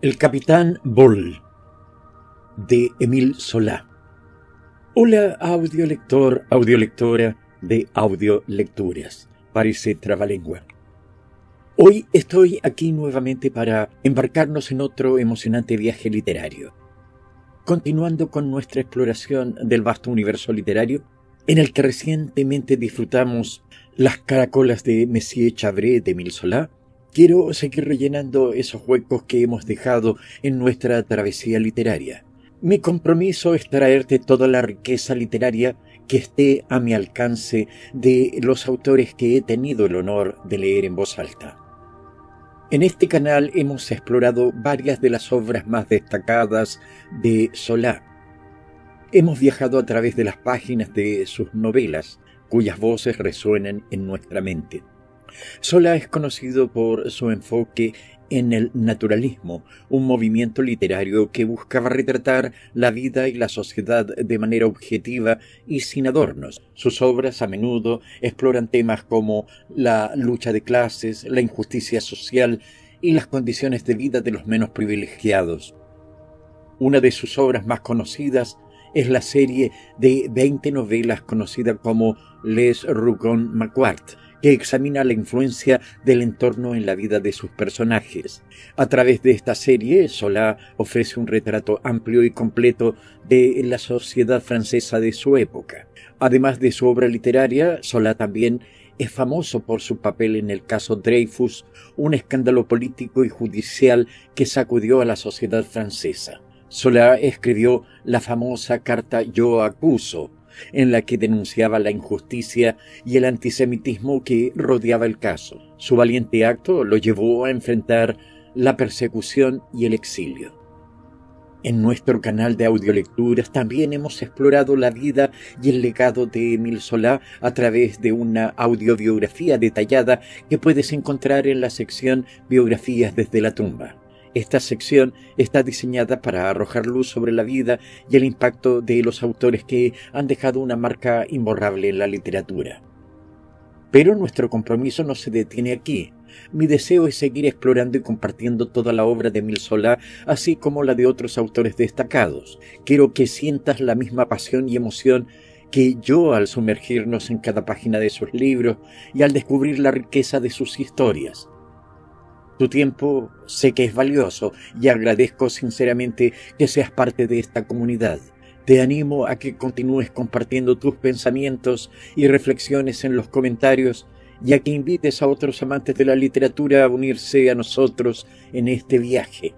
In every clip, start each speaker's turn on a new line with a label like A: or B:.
A: El capitán Bull, de Émile Zola. Hola, audiolector, audiolectora de Audiolecturas. Parece trabalengua. Hoy estoy aquí nuevamente para embarcarnos en otro emocionante viaje literario. Continuando con nuestra exploración del vasto universo literario, en el que recientemente disfrutamos Las caracolas de Monsieur Chabré de Émile Zola, quiero seguir rellenando esos huecos que hemos dejado en nuestra travesía literaria. Mi compromiso es traerte toda la riqueza literaria que esté a mi alcance de los autores que he tenido el honor de leer en voz alta. En este canal hemos explorado varias de las obras más destacadas de Zola. Hemos viajado a través de las páginas de sus novelas, cuyas voces resuenan en nuestra mente. Zola es conocido por su enfoque en el naturalismo, un movimiento literario que buscaba retratar la vida y la sociedad de manera objetiva y sin adornos. Sus obras a menudo exploran temas como la lucha de clases, la injusticia social y las condiciones de vida de los menos privilegiados. Una de sus obras más conocidas es la serie de 20 novelas conocida como Les Rougon-Macquart, que examina la influencia del entorno en la vida de sus personajes. A través de esta serie, Zola ofrece un retrato amplio y completo de la sociedad francesa de su época. Además de su obra literaria, Zola también es famoso por su papel en el caso Dreyfus, un escándalo político y judicial que sacudió a la sociedad francesa. Zola escribió la famosa carta Yo acuso, en la que denunciaba la injusticia y el antisemitismo que rodeaba el caso. Su valiente acto lo llevó a enfrentar la persecución y el exilio. En nuestro canal de audiolecturas también hemos explorado la vida y el legado de Émile Zola a través de una audiobiografía detallada que puedes encontrar en la sección Biografías desde la tumba. Esta sección está diseñada para arrojar luz sobre la vida y el impacto de los autores que han dejado una marca imborrable en la literatura. Pero nuestro compromiso no se detiene aquí. Mi deseo es seguir explorando y compartiendo toda la obra de Émile Zola, así como la de otros autores destacados. Quiero que sientas la misma pasión y emoción que yo al sumergirnos en cada página de sus libros y al descubrir la riqueza de sus historias. Tu tiempo sé que es valioso y agradezco sinceramente que seas parte de esta comunidad. Te animo a que continúes compartiendo tus pensamientos y reflexiones en los comentarios y a que invites a otros amantes de la literatura a unirse a nosotros en este viaje.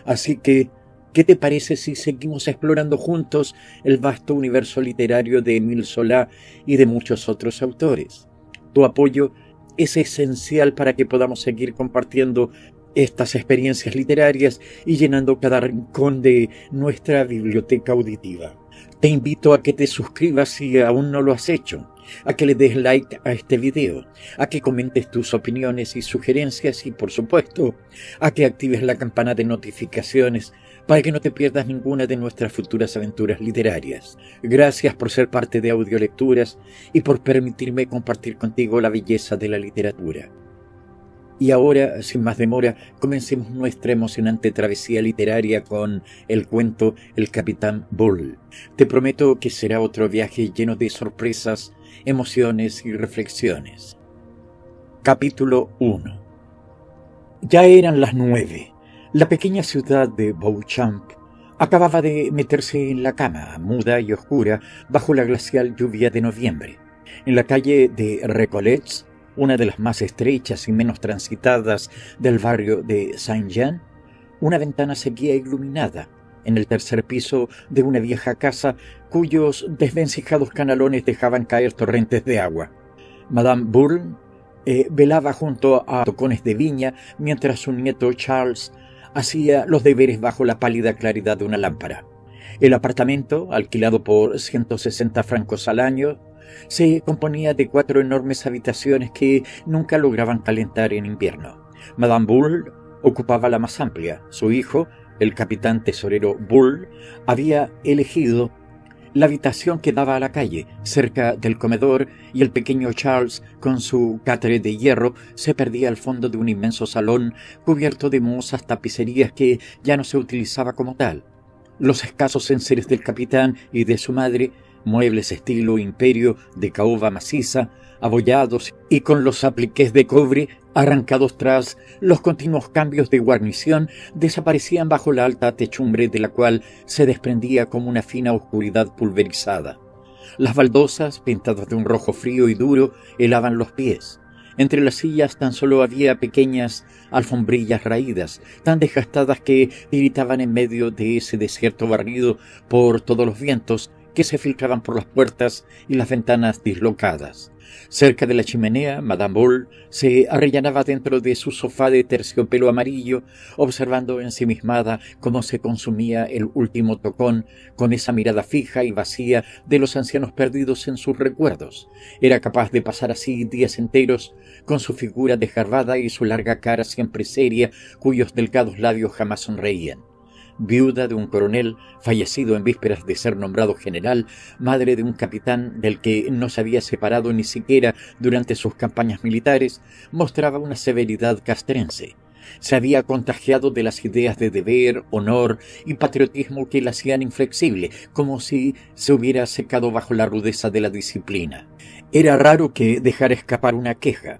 A: Así que, ¿qué te parece si seguimos explorando juntos el vasto universo literario de Émile Zola y de muchos otros autores? Tu apoyo es esencial para que podamos seguir compartiendo estas experiencias literarias y llenando cada rincón de nuestra biblioteca auditiva. Te invito a que te suscribas si aún no lo has hecho, a que le des like a este video, a que comentes tus opiniones y sugerencias y, por supuesto, a que actives la campana de notificaciones para que no te pierdas ninguna de nuestras futuras aventuras literarias. Gracias por ser parte de Audiolecturas y por permitirme compartir contigo la belleza de la literatura. Y ahora, sin más demora, comencemos nuestra emocionante travesía literaria con el cuento El capitán Bull. Te prometo que será otro viaje lleno de sorpresas, emociones y reflexiones. Capítulo 1. Ya eran las 9. La pequeña ciudad de Beauchamp acababa de meterse en la cama, muda y oscura, bajo la glacial lluvia de noviembre. En la calle de Recolets, una de las más estrechas y menos transitadas del barrio de Saint-Jean, una ventana seguía iluminada en el tercer piso de una vieja casa cuyos desvencijados canalones dejaban caer torrentes de agua. Madame Bull velaba junto a tocones de viña mientras su nieto Charles hacía los deberes bajo la pálida claridad de una lámpara. El apartamento, alquilado por 160 francos al año, se componía de 4 enormes habitaciones que nunca lograban calentar en invierno. Madame Bull ocupaba la más amplia. Su hijo, el capitán tesorero Bull, había elegido La habitación que daba a la calle, cerca del comedor, y el pequeño Charles, con su catre de hierro, se perdía al fondo de un inmenso salón cubierto de mohosas tapicerías que ya no se utilizaba como tal. Los escasos enseres del capitán y de su madre, muebles estilo imperio de caoba maciza, abollados y con los apliques de cobre arrancados tras los continuos cambios de guarnición, desaparecían bajo la alta techumbre de la cual se desprendía como una fina oscuridad pulverizada. Las baldosas, pintadas de un rojo frío y duro, helaban los pies. Entre las sillas tan solo había pequeñas alfombrillas raídas, tan desgastadas que tiritaban en medio de ese desierto barrido por todos los vientos que se filtraban por las puertas y las ventanas dislocadas. Cerca de la chimenea, Madame Bull se arrellanaba dentro de su sofá de terciopelo amarillo, observando ensimismada cómo se consumía el último tocón, con esa mirada fija y vacía de los ancianos perdidos en sus recuerdos. Era capaz de pasar así días enteros, con su figura desgarbada y su larga cara siempre seria, cuyos delgados labios jamás sonreían. Viuda de un coronel fallecido en vísperas de ser nombrado general, madre de un capitán del que no se había separado ni siquiera durante sus campañas militares, mostraba una severidad castrense. Se había contagiado de las ideas de deber, honor y patriotismo que la hacían inflexible, como si se hubiera secado bajo la rudeza de la disciplina. Era raro que dejara escapar una queja.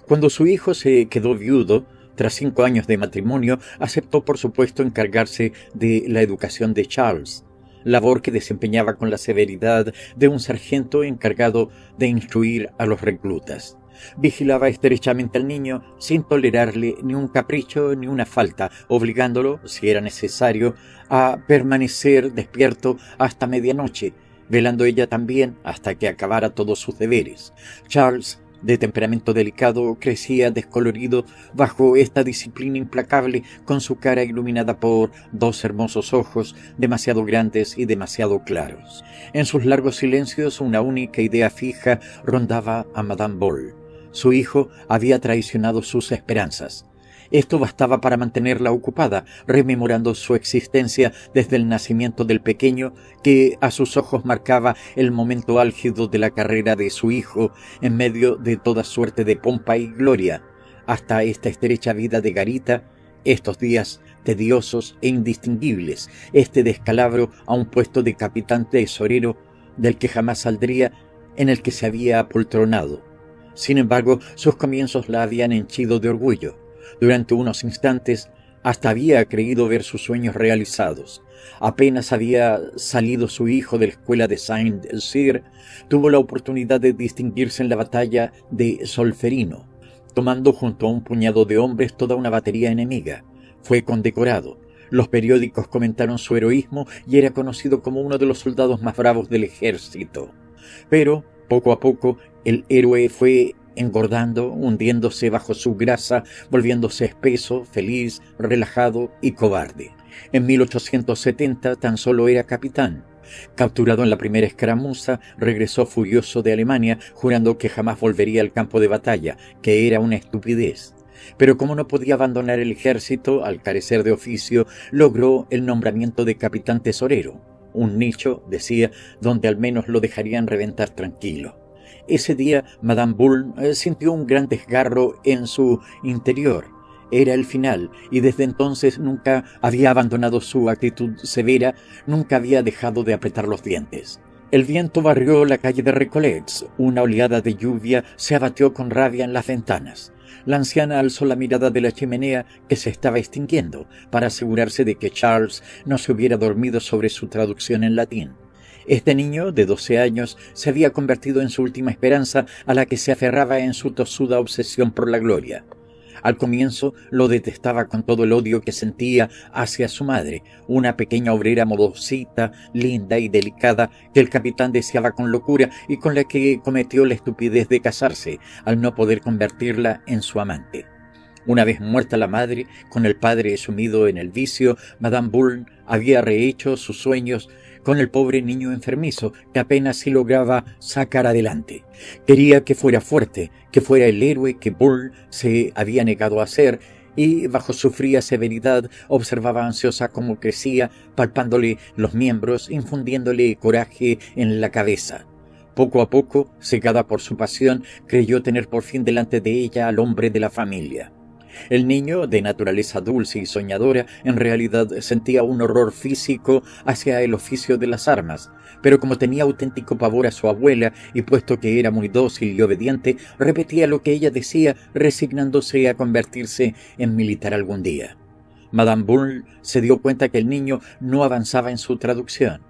A: Cuando su hijo se quedó viudo, tras 5 años de matrimonio, aceptó por supuesto encargarse de la educación de Charles, labor que desempeñaba con la severidad de un sargento encargado de instruir a los reclutas. Vigilaba estrechamente al niño sin tolerarle ni un capricho ni una falta, obligándolo, si era necesario, a permanecer despierto hasta medianoche, velando ella también hasta que acabara todos sus deberes. Charles, de temperamento delicado, crecía descolorido bajo esta disciplina implacable, con su cara iluminada por 2 hermosos ojos, demasiado grandes y demasiado claros. En sus largos silencios una única idea fija rondaba a Madame Bull. Su hijo había traicionado sus esperanzas. Esto bastaba para mantenerla ocupada, rememorando su existencia desde el nacimiento del pequeño, que a sus ojos marcaba el momento álgido de la carrera de su hijo, en medio de toda suerte de pompa y gloria, hasta esta estrecha vida de garita, estos días tediosos e indistinguibles, este descalabro a un puesto de capitán tesorero del que jamás saldría, en el que se había apoltronado. Sin embargo, sus comienzos la habían henchido de orgullo. Durante unos instantes hasta había creído ver sus sueños realizados. Apenas había salido su hijo de la escuela de Saint-Cyr, tuvo la oportunidad de distinguirse en la batalla de Solferino, tomando junto a un puñado de hombres toda una batería enemiga. Fue condecorado. Los periódicos comentaron su heroísmo y era conocido como uno de los soldados más bravos del ejército. Pero, poco a poco, el héroe fue engordando, hundiéndose bajo su grasa, volviéndose espeso, feliz, relajado y cobarde. En 1870 tan solo era capitán. Capturado en la primera escaramuza, regresó furioso de Alemania, jurando que jamás volvería al campo de batalla, que era una estupidez. Pero como no podía abandonar el ejército, al carecer de oficio, logró el nombramiento de capitán tesorero. Un nicho, decía, donde al menos lo dejarían reventar tranquilo. Ese día Madame Bull sintió un gran desgarro en su interior. Era el final, y desde entonces nunca había abandonado su actitud severa, nunca había dejado de apretar los dientes. El viento barrió la calle de Recollets, una oleada de lluvia se abatió con rabia en las ventanas. La anciana alzó la mirada de la chimenea que se estaba extinguiendo, para asegurarse de que Charles no se hubiera dormido sobre su traducción en latín. Este niño, de 12 años, se había convertido en su última esperanza, a la que se aferraba en su tosuda obsesión por la gloria. Al comienzo lo detestaba con todo el odio que sentía hacia su madre, una pequeña obrera modosita, linda y delicada, que el capitán deseaba con locura y con la que cometió la estupidez de casarse, al no poder convertirla en su amante. Una vez muerta la madre, con el padre sumido en el vicio, Madame Bull había rehecho sus sueños con el pobre niño enfermizo, que apenas si lograba sacar adelante. Quería que fuera fuerte, que fuera el héroe que Bull se había negado a ser, y bajo su fría severidad observaba ansiosa cómo crecía, palpándole los miembros, infundiéndole coraje en la cabeza. Poco a poco, cegada por su pasión, creyó tener por fin delante de ella al hombre de la familia. El niño, de naturaleza dulce y soñadora, en realidad sentía un horror físico hacia el oficio de las armas, pero como tenía auténtico pavor a su abuela y puesto que era muy dócil y obediente, repetía lo que ella decía, resignándose a convertirse en militar algún día. Madame Bull se dio cuenta que el niño no avanzaba en su traducción.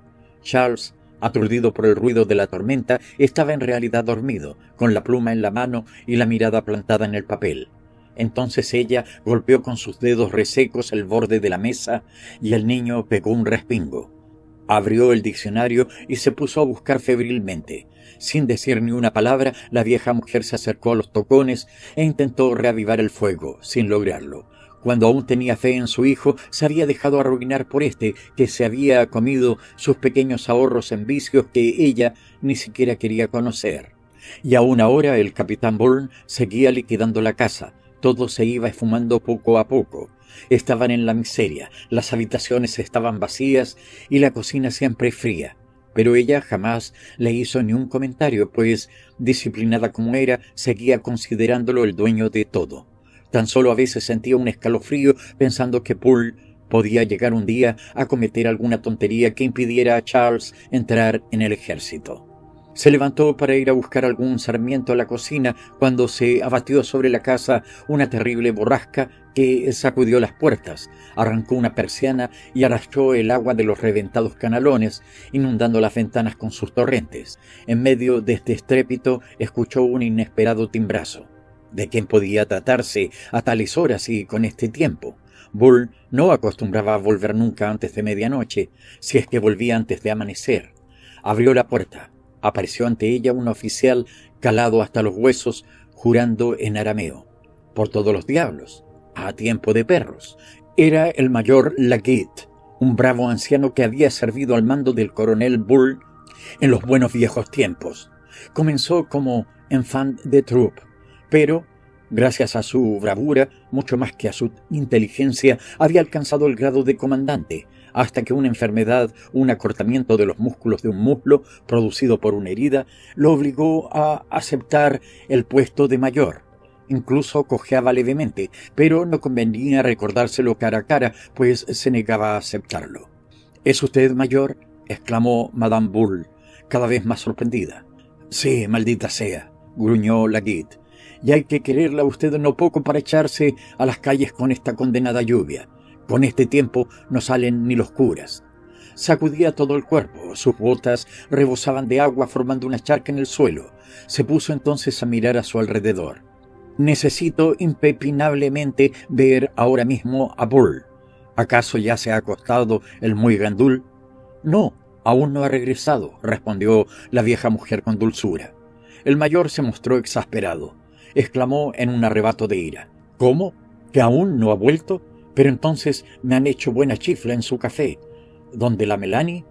A: Charles, aturdido por el ruido de la tormenta, estaba en realidad dormido, con la pluma en la mano y la mirada plantada en el papel. Entonces ella golpeó con sus dedos resecos el borde de la mesa y el niño pegó un respingo. Abrió el diccionario y se puso a buscar febrilmente. Sin decir ni una palabra, la vieja mujer se acercó a los tocones e intentó reavivar el fuego, sin lograrlo. Cuando aún tenía fe en su hijo, se había dejado arruinar por este, que se había comido sus pequeños ahorros en vicios que ella ni siquiera quería conocer. Y aún ahora el capitán Bourne seguía liquidando la casa. Todo se iba esfumando poco a poco. Estaban en la miseria, las habitaciones estaban vacías y la cocina siempre fría. Pero ella jamás le hizo ni un comentario, pues, disciplinada como era, seguía considerándolo el dueño de todo. Tan solo a veces sentía un escalofrío pensando que Poole podía llegar un día a cometer alguna tontería que impidiera a Charles entrar en el ejército. Se levantó para ir a buscar algún sarmiento a la cocina cuando se abatió sobre la casa una terrible borrasca que sacudió las puertas, arrancó una persiana y arrastró el agua de los reventados canalones, inundando las ventanas con sus torrentes. En medio de este estrépito escuchó un inesperado timbrazo. ¿De quién podía tratarse a tales horas y con este tiempo? Bull no acostumbraba a volver nunca antes de medianoche, si es que volvía antes de amanecer. Abrió la puerta. Apareció ante ella un oficial calado hasta los huesos, jurando en arameo. Por todos los diablos, a tiempo de perros. Era el mayor Laguette, un bravo anciano que había servido al mando del coronel Bull en los buenos viejos tiempos. Comenzó como enfant de troupe, pero, gracias a su bravura, mucho más que a su inteligencia, había alcanzado el grado de comandante, hasta que una enfermedad, un acortamiento de los músculos de un muslo, producido por una herida, lo obligó a aceptar el puesto de mayor. Incluso cojeaba levemente, pero no convenía recordárselo cara a cara, pues se negaba a aceptarlo. —¿Es usted mayor? —exclamó Madame Bull, cada vez más sorprendida. —Sí, maldita sea —gruñó Laguette—, y hay que quererla a usted no poco para echarse a las calles con esta condenada lluvia. Con este tiempo no salen ni los curas. Sacudía todo el cuerpo, sus botas rebosaban de agua formando una charca en el suelo. Se puso entonces a mirar a su alrededor. Necesito impepinablemente ver ahora mismo a Bull. ¿Acaso ya se ha acostado el muy gandul? No, aún no ha regresado, respondió la vieja mujer con dulzura. El mayor se mostró exasperado. Exclamó en un arrebato de ira. ¿Cómo? ¿Que aún no ha vuelto? Pero entonces me han hecho buena chifla en su café. ¿Dónde la Melanie?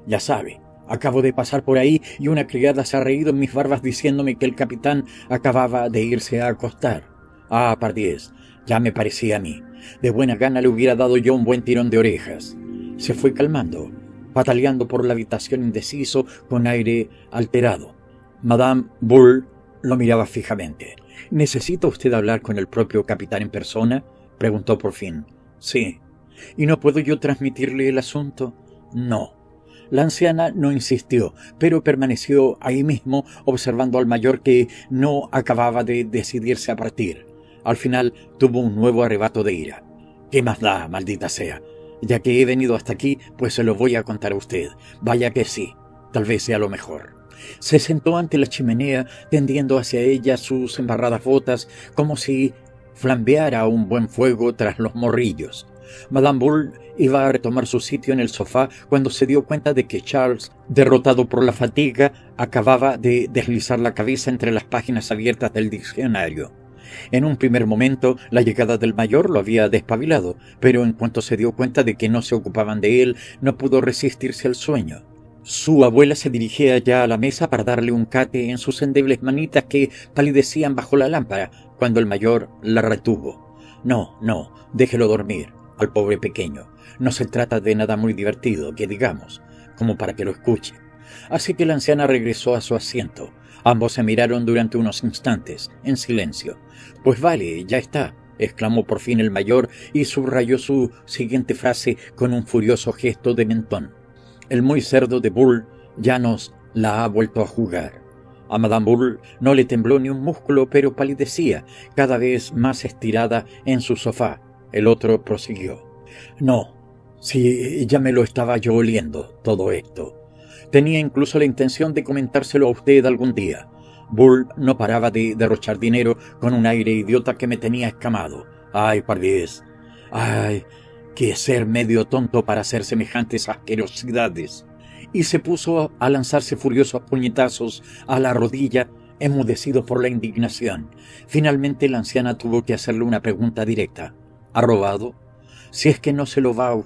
A: Ya sabe, acabo de pasar por ahí y una criada se ha reído en mis barbas diciéndome que el capitán acababa de irse a acostar. Ah, pardiez, ya me parecía a mí. De buena gana le hubiera dado yo un buen tirón de orejas. Se fue calmando, pataleando por la habitación indeciso con aire alterado. Madame Bull lo miraba fijamente. —¿Necesita usted hablar con el propio capitán en persona? —preguntó por fin. —Sí. —¿Y no puedo yo transmitirle el asunto? —No. La anciana no insistió, pero permaneció ahí mismo observando al mayor que no acababa de decidirse a partir. Al final tuvo un nuevo arrebato de ira. —¿Qué más da, maldita sea? Ya que he venido hasta aquí, pues se lo voy a contar a usted. Vaya que sí, tal vez sea lo mejor. Se sentó ante la chimenea, tendiendo hacia ella sus embarradas botas, como si flambeara un buen fuego tras los morrillos. Madame Bull iba a retomar su sitio en el sofá cuando se dio cuenta de que Charles, derrotado por la fatiga, acababa de deslizar la cabeza entre las páginas abiertas del diccionario. En un primer momento, la llegada del mayor lo había despabilado, pero en cuanto se dio cuenta de que no se ocupaban de él, no pudo resistirse al sueño. Su abuela se dirigía ya a la mesa para darle un cate en sus endebles manitas que palidecían bajo la lámpara, cuando el mayor la retuvo. No, déjelo dormir, al pobre pequeño. No se trata de nada muy divertido, que digamos, como para que lo escuche. Así que la anciana regresó a su asiento. Ambos se miraron durante unos instantes, en silencio. Pues vale, ya está, exclamó por fin el mayor y subrayó su siguiente frase con un furioso gesto de mentón. El muy cerdo de Bull ya nos la ha vuelto a jugar. A Madame Bull no le tembló ni un músculo, pero palidecía, cada vez más estirada en su sofá. El otro prosiguió. No, si ya me lo estaba yo oliendo, todo esto. Tenía incluso la intención de comentárselo a usted algún día. Bull no paraba de derrochar dinero con un aire idiota que me tenía escamado. ¡Ay, pardiez! ¡Ay, qué ser medio tonto para hacer semejantes asquerosidades! Y se puso a lanzarse furiosos puñetazos a la rodilla, enmudecido por la indignación. Finalmente la anciana tuvo que hacerle una pregunta directa. ¿Ha robado? Si es que no se lo va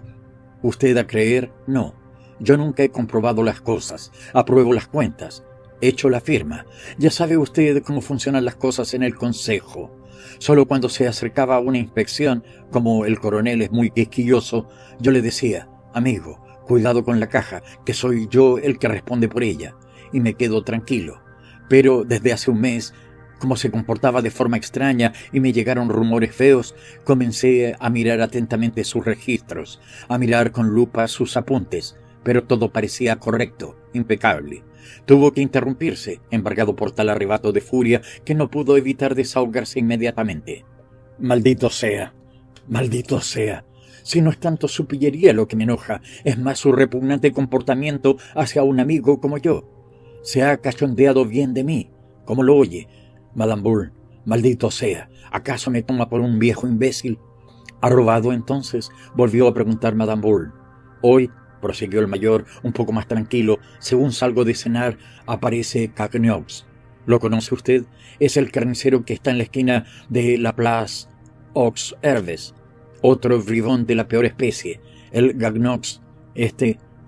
A: usted a creer, no. Yo nunca he comprobado las cosas, apruebo las cuentas, he hecho la firma. Ya sabe usted cómo funcionan las cosas en el consejo. Solo cuando se acercaba a una inspección, como el coronel es muy quisquilloso, yo le decía, amigo, cuidado con la caja, que soy yo el que responde por ella, y me quedo tranquilo. Pero desde hace un mes, como se comportaba de forma extraña y me llegaron rumores feos, comencé a mirar atentamente sus registros, a mirar con lupa sus apuntes, pero todo parecía correcto, impecable. Tuvo que interrumpirse, embargado por tal arrebato de furia que no pudo evitar desahogarse inmediatamente. Maldito sea, maldito sea. Si no es tanto su pillería lo que me enoja, es más su repugnante comportamiento hacia un amigo como yo. Se ha cachondeado bien de mí, como lo oye. Madame Bull, maldito sea, ¿acaso me toma por un viejo imbécil? ¿Ha robado entonces?, volvió a preguntar Madame Bull. Hoy, prosiguió el mayor, un poco más tranquilo, según salgo de cenar, aparece Cagnox. ¿Lo conoce usted? Es el carnicero que está en la esquina de la Place aux Herbes. Otro bribón de la peor especie, el Gagnox,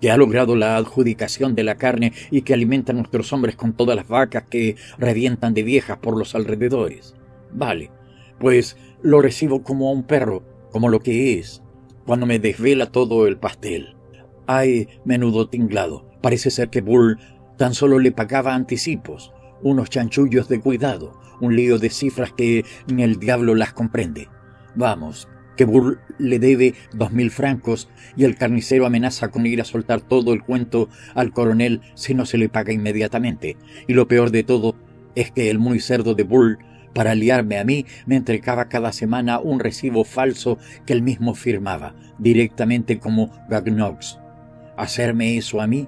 A: que ha logrado la adjudicación de la carne y que alimenta a nuestros hombres con todas las vacas que revientan de viejas por los alrededores. Vale, pues lo recibo como a un perro, como lo que es, cuando me desvela todo el pastel. Ay, menudo tinglado, parece ser que Bull tan solo le pagaba anticipos, unos chanchullos de cuidado, un lío de cifras que ni el diablo las comprende. Vamos, que Bull le debe 2.000 francos y el carnicero amenaza con ir a soltar todo el cuento al coronel si no se le paga inmediatamente. Y lo peor de todo es que el muy cerdo de Bull, para liarme a mí, me entregaba cada semana un recibo falso que él mismo firmaba, directamente como Gagnox. ¿Hacerme eso a mí?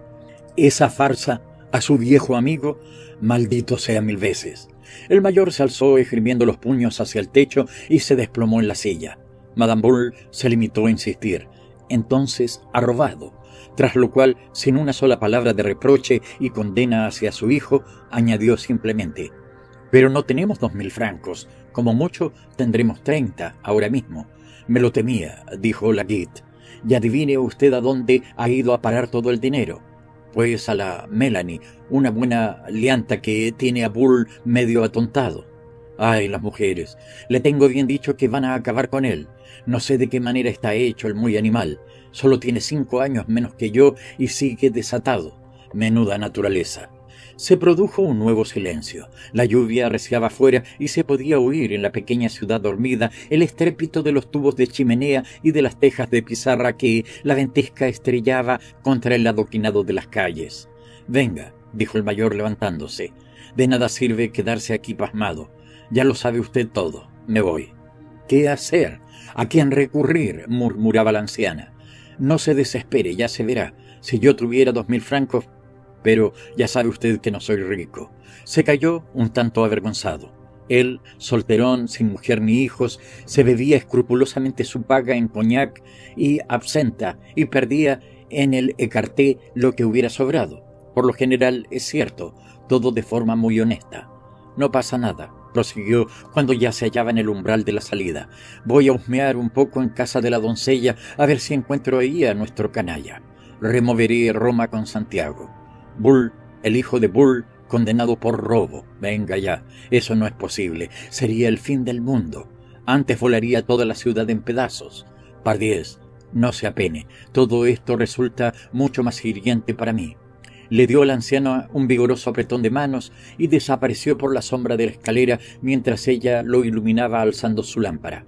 A: ¿Esa farsa a su viejo amigo? Maldito sea 1000 veces. El mayor se alzó esgrimiendo los puños hacia el techo y se desplomó en la silla. Madame Bull se limitó a insistir. Entonces ha robado, tras lo cual, sin una sola palabra de reproche y condena hacia su hijo, añadió simplemente: «Pero no tenemos 2.000 francos, como mucho tendremos 30 ahora mismo». «Me lo temía», dijo Laguitte. «Y adivine usted a dónde ha ido a parar todo el dinero». «Pues a la Melanie, una buena lianta que tiene a Bull medio atontado». «Ay, las mujeres. Le tengo bien dicho que van a acabar con él. No sé de qué manera está hecho el muy animal. Solo tiene 5 años menos que yo y sigue desatado. Menuda naturaleza». Se produjo un nuevo silencio. La lluvia arreciaba afuera y se podía oír en la pequeña ciudad dormida el estrépito de los tubos de chimenea y de las tejas de pizarra que la ventisca estrellaba contra el adoquinado de las calles. «Venga», dijo el mayor levantándose. «De nada sirve quedarse aquí pasmado. Ya lo sabe usted todo. Me voy». «¿Qué hacer? ¿A quién recurrir?», murmuraba la anciana. «No se desespere, ya se verá. Si yo tuviera 2.000 francos... Pero ya sabe usted que no soy rico». Se calló un tanto avergonzado. Él, solterón, sin mujer ni hijos, se bebía escrupulosamente su paga en coñac y absenta y perdía en el écarté lo que hubiera sobrado. Por lo general, es cierto, todo de forma muy honesta. «No pasa nada», prosiguió cuando ya se hallaba en el umbral de la salida. «Voy a husmear un poco en casa de la doncella a ver si encuentro ahí a nuestro canalla. Removeré Roma con Santiago. Bull, el hijo de Bull, condenado por robo. Venga ya, eso no es posible. Sería el fin del mundo. Antes volaría toda la ciudad en pedazos. Pardiez, no se apene, todo esto resulta mucho más hiriente para mí. Le dio al anciano un vigoroso apretón de manos y desapareció por la sombra de la escalera mientras ella lo iluminaba alzando su lámpara.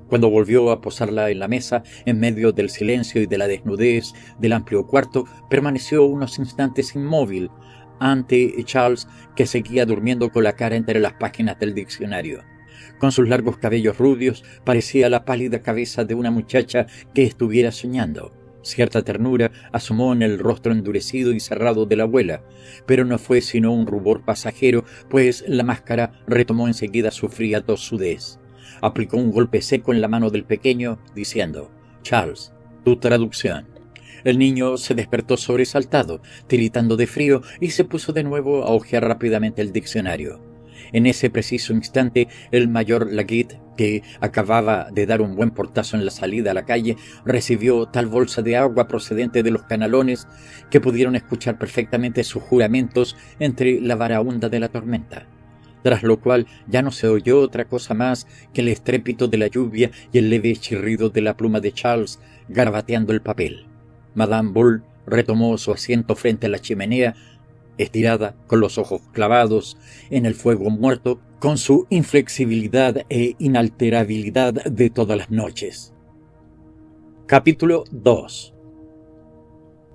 A: Cuando volvió a posarla en la mesa, en medio del silencio y de la desnudez del amplio cuarto, permaneció unos instantes inmóvil ante Charles, que seguía durmiendo con la cara entre las páginas del diccionario. Con sus largos cabellos rubios parecía la pálida cabeza de una muchacha que estuviera soñando. Cierta ternura asomó en el rostro endurecido y cerrado de la abuela, pero no fue sino un rubor pasajero, pues la máscara retomó enseguida su fría tosudez. Aplicó un golpe seco en la mano del pequeño, diciendo: «Charles, tu traducción». El niño se despertó sobresaltado, tiritando de frío, y se puso de nuevo a hojear rápidamente el diccionario. En ese preciso instante, el mayor Laguitte, que acababa de dar un buen portazo en la salida a la calle, recibió tal bolsa de agua procedente de los canalones que pudieron escuchar perfectamente sus juramentos entre la varaunda de la tormenta. Tras lo cual ya no se oyó otra cosa más que el estrépito de la lluvia y el leve chirrido de la pluma de Charles garabateando el papel. Madame Bull retomó su asiento frente a la chimenea, estirada, con los ojos clavados en el fuego muerto, con su inflexibilidad e inalterabilidad de todas las noches. Capítulo 2.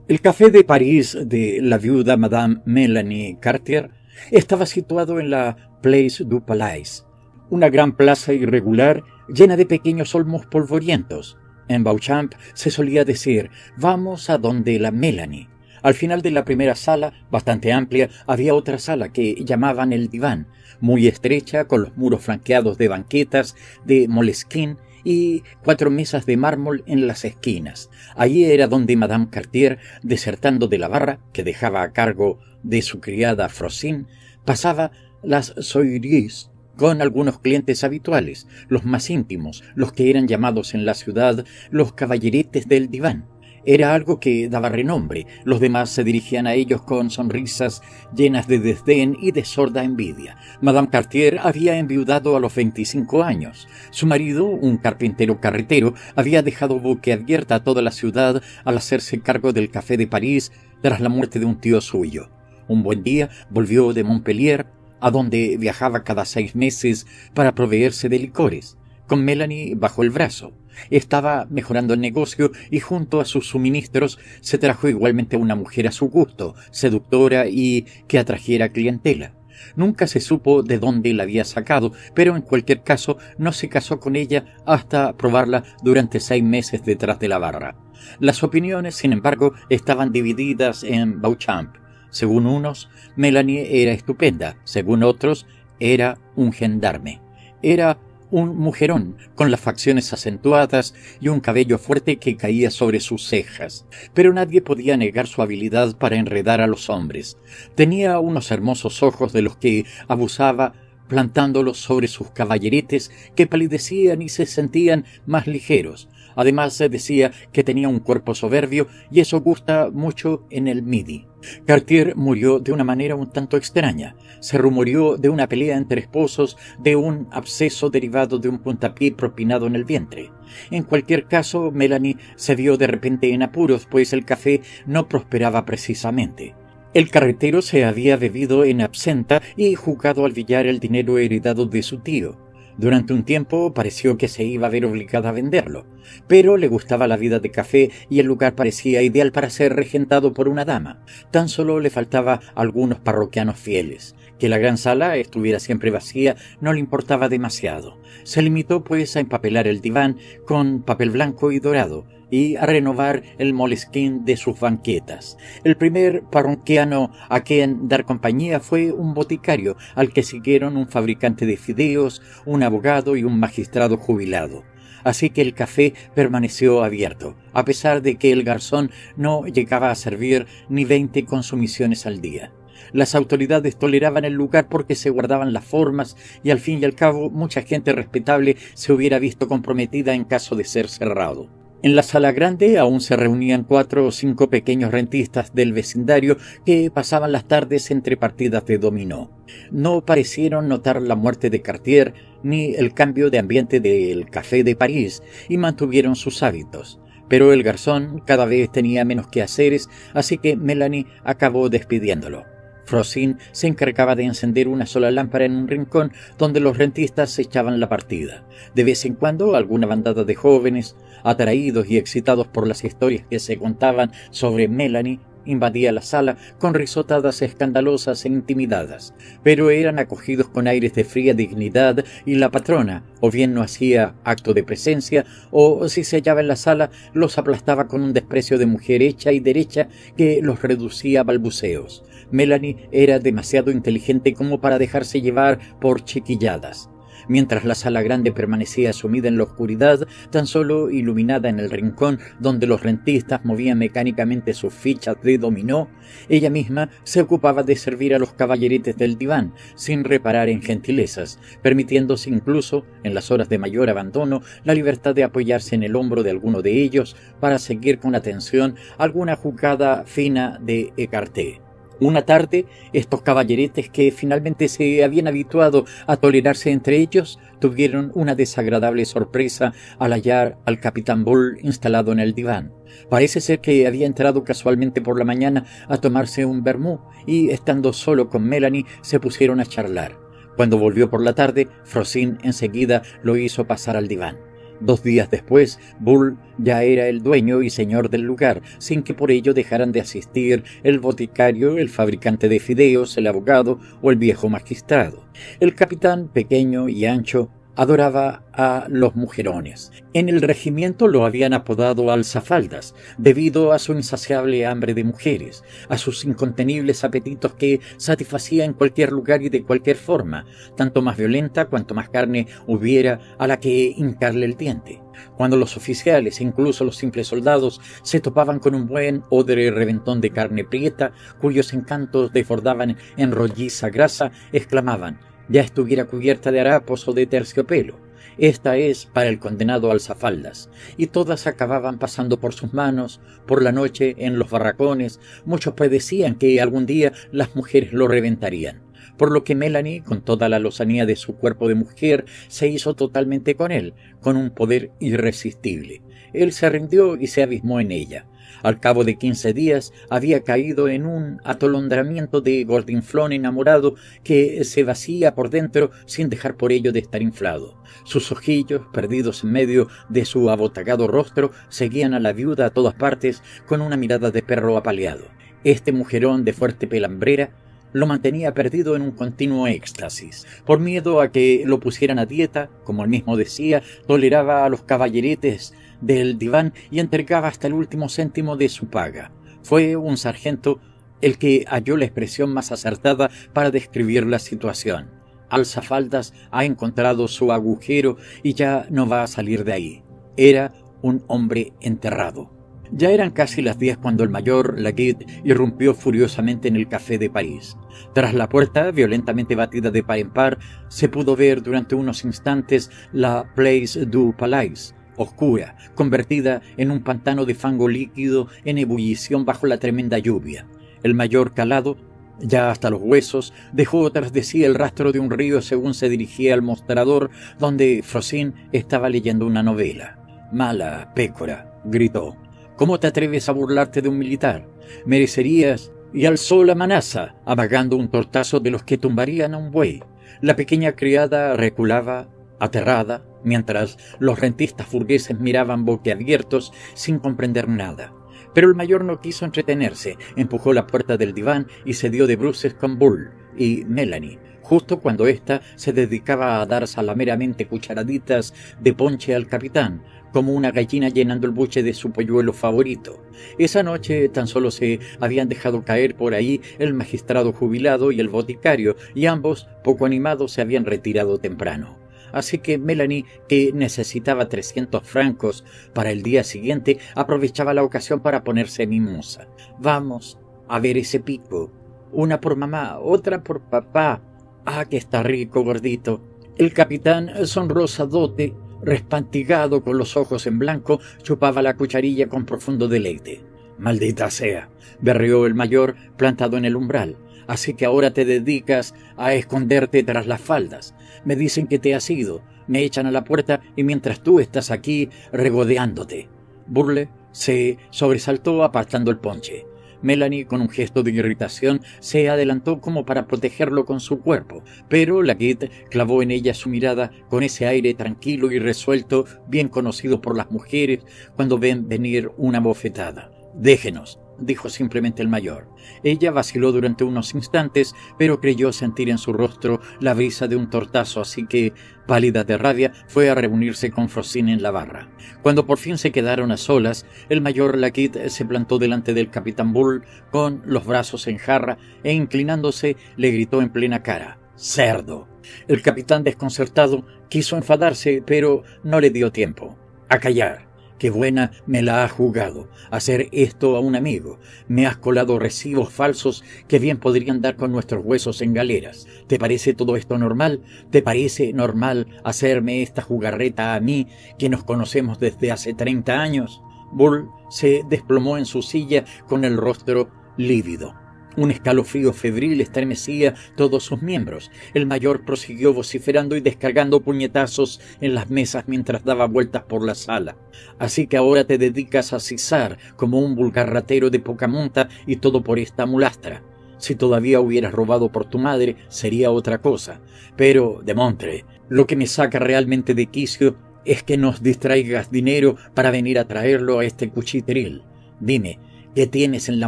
A: El café de París de la viuda Madame Mélanie Cartier estaba situado en la Place du Palais, una gran plaza irregular llena de pequeños olmos polvorientos. En Beauchamp se solía decir: «Vamos a donde la Mélanie». Al final de la primera sala, bastante amplia, había otra sala que llamaban el diván, muy estrecha, con los muros flanqueados de banquetas de molesquín y 4 mesas de mármol en las esquinas. Allí era donde Madame Cartier, desertando de la barra, que dejaba a cargo de su criada Frosine, pasaba las soirées con algunos clientes habituales, los más íntimos, los que eran llamados en la ciudad los caballeretes del diván. Era algo que daba renombre. Los demás se dirigían a ellos con sonrisas llenas de desdén y de sorda envidia. Madame Cartier había enviudado a los 25 años. Su marido, un carpintero carretero, había dejado boquiabierta a toda la ciudad al hacerse cargo del café de París tras la muerte de un tío suyo. Un buen día volvió de Montpellier, a donde viajaba cada 6 meses para proveerse de licores, con Mélanie bajo el brazo. Estaba mejorando el negocio y junto a sus suministros se trajo igualmente una mujer a su gusto, seductora y que atrajera clientela. Nunca se supo de dónde la había sacado, pero en cualquier caso no se casó con ella hasta probarla durante 6 meses detrás de la barra. Las opiniones, sin embargo, estaban divididas en Beauchamp. Según unos, Mélanie era estupenda, según otros, era un gendarme. Era un mujerón, con las facciones acentuadas y un cabello fuerte que caía sobre sus cejas, pero nadie podía negar su habilidad para enredar a los hombres. Tenía unos hermosos ojos de los que abusaba, plantándolos sobre sus caballeretes, que palidecían y se sentían más ligeros. Además, se decía que tenía un cuerpo soberbio, y eso gusta mucho en el Midi. Cartier murió de una manera un tanto extraña. Se rumoreó de una pelea entre esposos, de un absceso derivado de un puntapié propinado en el vientre. En cualquier caso, Mélanie se vio de repente en apuros, pues el café no prosperaba precisamente. El carretero se había bebido en absenta y jugado al billar el dinero heredado de su tío. Durante un tiempo pareció que se iba a ver obligada a venderlo, pero le gustaba la vida de café y el lugar parecía ideal para ser regentado por una dama. Tan solo le faltaba algunos parroquianos fieles. Que la gran sala estuviera siempre vacía no le importaba demasiado. Se limitó pues a empapelar el diván con papel blanco y dorado y a renovar el molesquín de sus banquetas. El primer parroquiano a quien dar compañía fue un boticario, al que siguieron un fabricante de fideos, un abogado y un magistrado jubilado. Así que el café permaneció abierto, a pesar de que el garzón no llegaba a servir ni 20 consumiciones al día. Las autoridades toleraban el lugar porque se guardaban las formas y al fin y al cabo mucha gente respetable se hubiera visto comprometida en caso de ser cerrado. En la sala grande aún se reunían 4 o 5 pequeños rentistas del vecindario que pasaban las tardes entre partidas de dominó. No parecieron notar la muerte de Cartier ni el cambio de ambiente del Café de París y mantuvieron sus hábitos. Pero el garzón cada vez tenía menos quehaceres, así que Melanie acabó despidiéndolo. Frosine se encargaba de encender una sola lámpara en un rincón donde los rentistas echaban la partida. De vez en cuando alguna bandada de jóvenes, atraídos y excitados por las historias que se contaban sobre Melanie, invadía la sala con risotadas escandalosas e intimidadas, pero eran acogidos con aires de fría dignidad y la patrona o bien no hacía acto de presencia o, si se hallaba en la sala, los aplastaba con un desprecio de mujer hecha y derecha que los reducía a balbuceos. Melanie era demasiado inteligente como para dejarse llevar por chiquilladas. Mientras la sala grande permanecía sumida en la oscuridad, tan solo iluminada en el rincón donde los rentistas movían mecánicamente sus fichas de dominó, ella misma se ocupaba de servir a los caballeretes del diván, sin reparar en gentilezas, permitiéndose incluso, en las horas de mayor abandono, la libertad de apoyarse en el hombro de alguno de ellos para seguir con atención alguna jugada fina de écarté. Una tarde, estos caballeretes que finalmente se habían habituado a tolerarse entre ellos, tuvieron una desagradable sorpresa al hallar al capitán Bull instalado en el diván. Parece ser que había entrado casualmente por la mañana a tomarse un vermú y, estando solo con Melanie, se pusieron a charlar. Cuando volvió por la tarde, Frosine enseguida lo hizo pasar al diván. 2 días después, Bull ya era el dueño y señor del lugar, sin que por ello dejaran de asistir el boticario, el fabricante de fideos, el abogado o el viejo magistrado. El capitán, pequeño y ancho, adoraba a los mujerones. En el regimiento lo habían apodado alzafaldas, debido a su insaciable hambre de mujeres, a sus incontenibles apetitos que satisfacía en cualquier lugar y de cualquier forma, tanto más violenta cuanto más carne hubiera a la que hincarle el diente. Cuando los oficiales e incluso los simples soldados se topaban con un buen odre reventón de carne prieta, cuyos encantos desbordaban en rolliza grasa, exclamaban: «Ya estuviera cubierta de harapos o de terciopelo». Esta es para el condenado alzafaldas, y todas acababan pasando por sus manos, por la noche en los barracones. Muchos predecían que algún día las mujeres lo reventarían, por lo que Melanie, con toda la lozanía de su cuerpo de mujer, se hizo totalmente con él, con un poder irresistible. Él se rindió y se abismó en ella. Al cabo de 15 días había caído en un atolondramiento de gordinflón enamorado que se vacía por dentro sin dejar por ello de estar inflado. Sus ojillos, perdidos en medio de su abotagado rostro, seguían a la viuda a todas partes con una mirada de perro apaleado. Este mujerón de fuerte pelambrera lo mantenía perdido en un continuo éxtasis. Por miedo a que lo pusieran a dieta, como él mismo decía, toleraba a los caballeretes del diván y entregaba hasta el último céntimo de su paga. Fue un sargento el que halló la expresión más acertada para describir la situación. Alzafaldas ha encontrado su agujero y ya no va a salir de ahí. Era un hombre enterrado. Ya eran casi las 10 cuando el mayor Laguet irrumpió furiosamente en el Café de París. Tras la puerta, violentamente batida de par en par, se pudo ver durante unos instantes la Place du Palais, oscura, convertida en un pantano de fango líquido en ebullición bajo la tremenda lluvia. El mayor, calado ya hasta los huesos, dejó tras de sí el rastro de un río según se dirigía al mostrador donde Frosine estaba leyendo una novela. «Mala, pécora», gritó. «¿Cómo te atreves a burlarte de un militar? Merecerías...» Y alzó la manaza, amagando un tortazo de los que tumbarían a un buey. La pequeña criada reculaba, aterrada, mientras los rentistas burgueses miraban boquiabiertos sin comprender nada. Pero el mayor no quiso entretenerse, empujó la puerta del diván y se dio de bruces con Bull y Melanie, justo cuando ésta se dedicaba a dar salameramente cucharaditas de ponche al capitán, como una gallina llenando el buche de su polluelo favorito. Esa noche tan solo se habían dejado caer por ahí el magistrado jubilado y el boticario, y ambos, poco animados, se habían retirado temprano. Así que Melanie, que necesitaba 300 francos para el día siguiente, aprovechaba la ocasión para ponerse mimosa. «Vamos a ver ese pico. Una por mamá, otra por papá. ¡Ah, que está rico, gordito!». El capitán, sonrosadote, respantigado con los ojos en blanco, chupaba la cucharilla con profundo deleite. «Maldita sea», berreó el mayor plantado en el umbral. «Así que ahora te dedicas a esconderte tras las faldas. Me dicen que te has ido, me echan a la puerta y mientras tú estás aquí regodeándote». Burle se sobresaltó apartando el ponche. Melanie, con un gesto de irritación, se adelantó como para protegerlo con su cuerpo, pero Laguitte clavó en ella su mirada con ese aire tranquilo y resuelto bien conocido por las mujeres cuando ven venir una bofetada. «Déjenos», dijo simplemente el mayor. Ella vaciló durante unos instantes, pero creyó sentir en su rostro la brisa de un tortazo, así que, pálida de rabia, fue a reunirse con Frosine en la barra. Cuando por fin se quedaron a solas, el mayor Laguitte se plantó delante del capitán Bull con los brazos en jarra e inclinándose le gritó en plena cara: «¡Cerdo!». El capitán, desconcertado, quiso enfadarse, pero no le dio tiempo. «A callar. Qué buena me la ha jugado, hacer esto a un amigo. Me has colado recibos falsos que bien podrían dar con nuestros huesos en galeras. ¿Te parece todo esto normal? ¿Te parece normal hacerme esta jugarreta a mí, que nos conocemos desde hace 30 años? Bull se desplomó en su silla con el rostro lívido. Un escalofrío febril estremecía todos sus miembros. El mayor prosiguió vociferando y descargando puñetazos en las mesas mientras daba vueltas por la sala. «Así que ahora te dedicas a cisar como un vulgar ratero de poca monta y todo por esta mulastra. Si todavía hubieras robado por tu madre sería otra cosa. Pero, Demontre, lo que me saca realmente de quicio es que nos distraigas dinero para venir a traerlo a este cuchitril. Dime, ¿qué tienes en la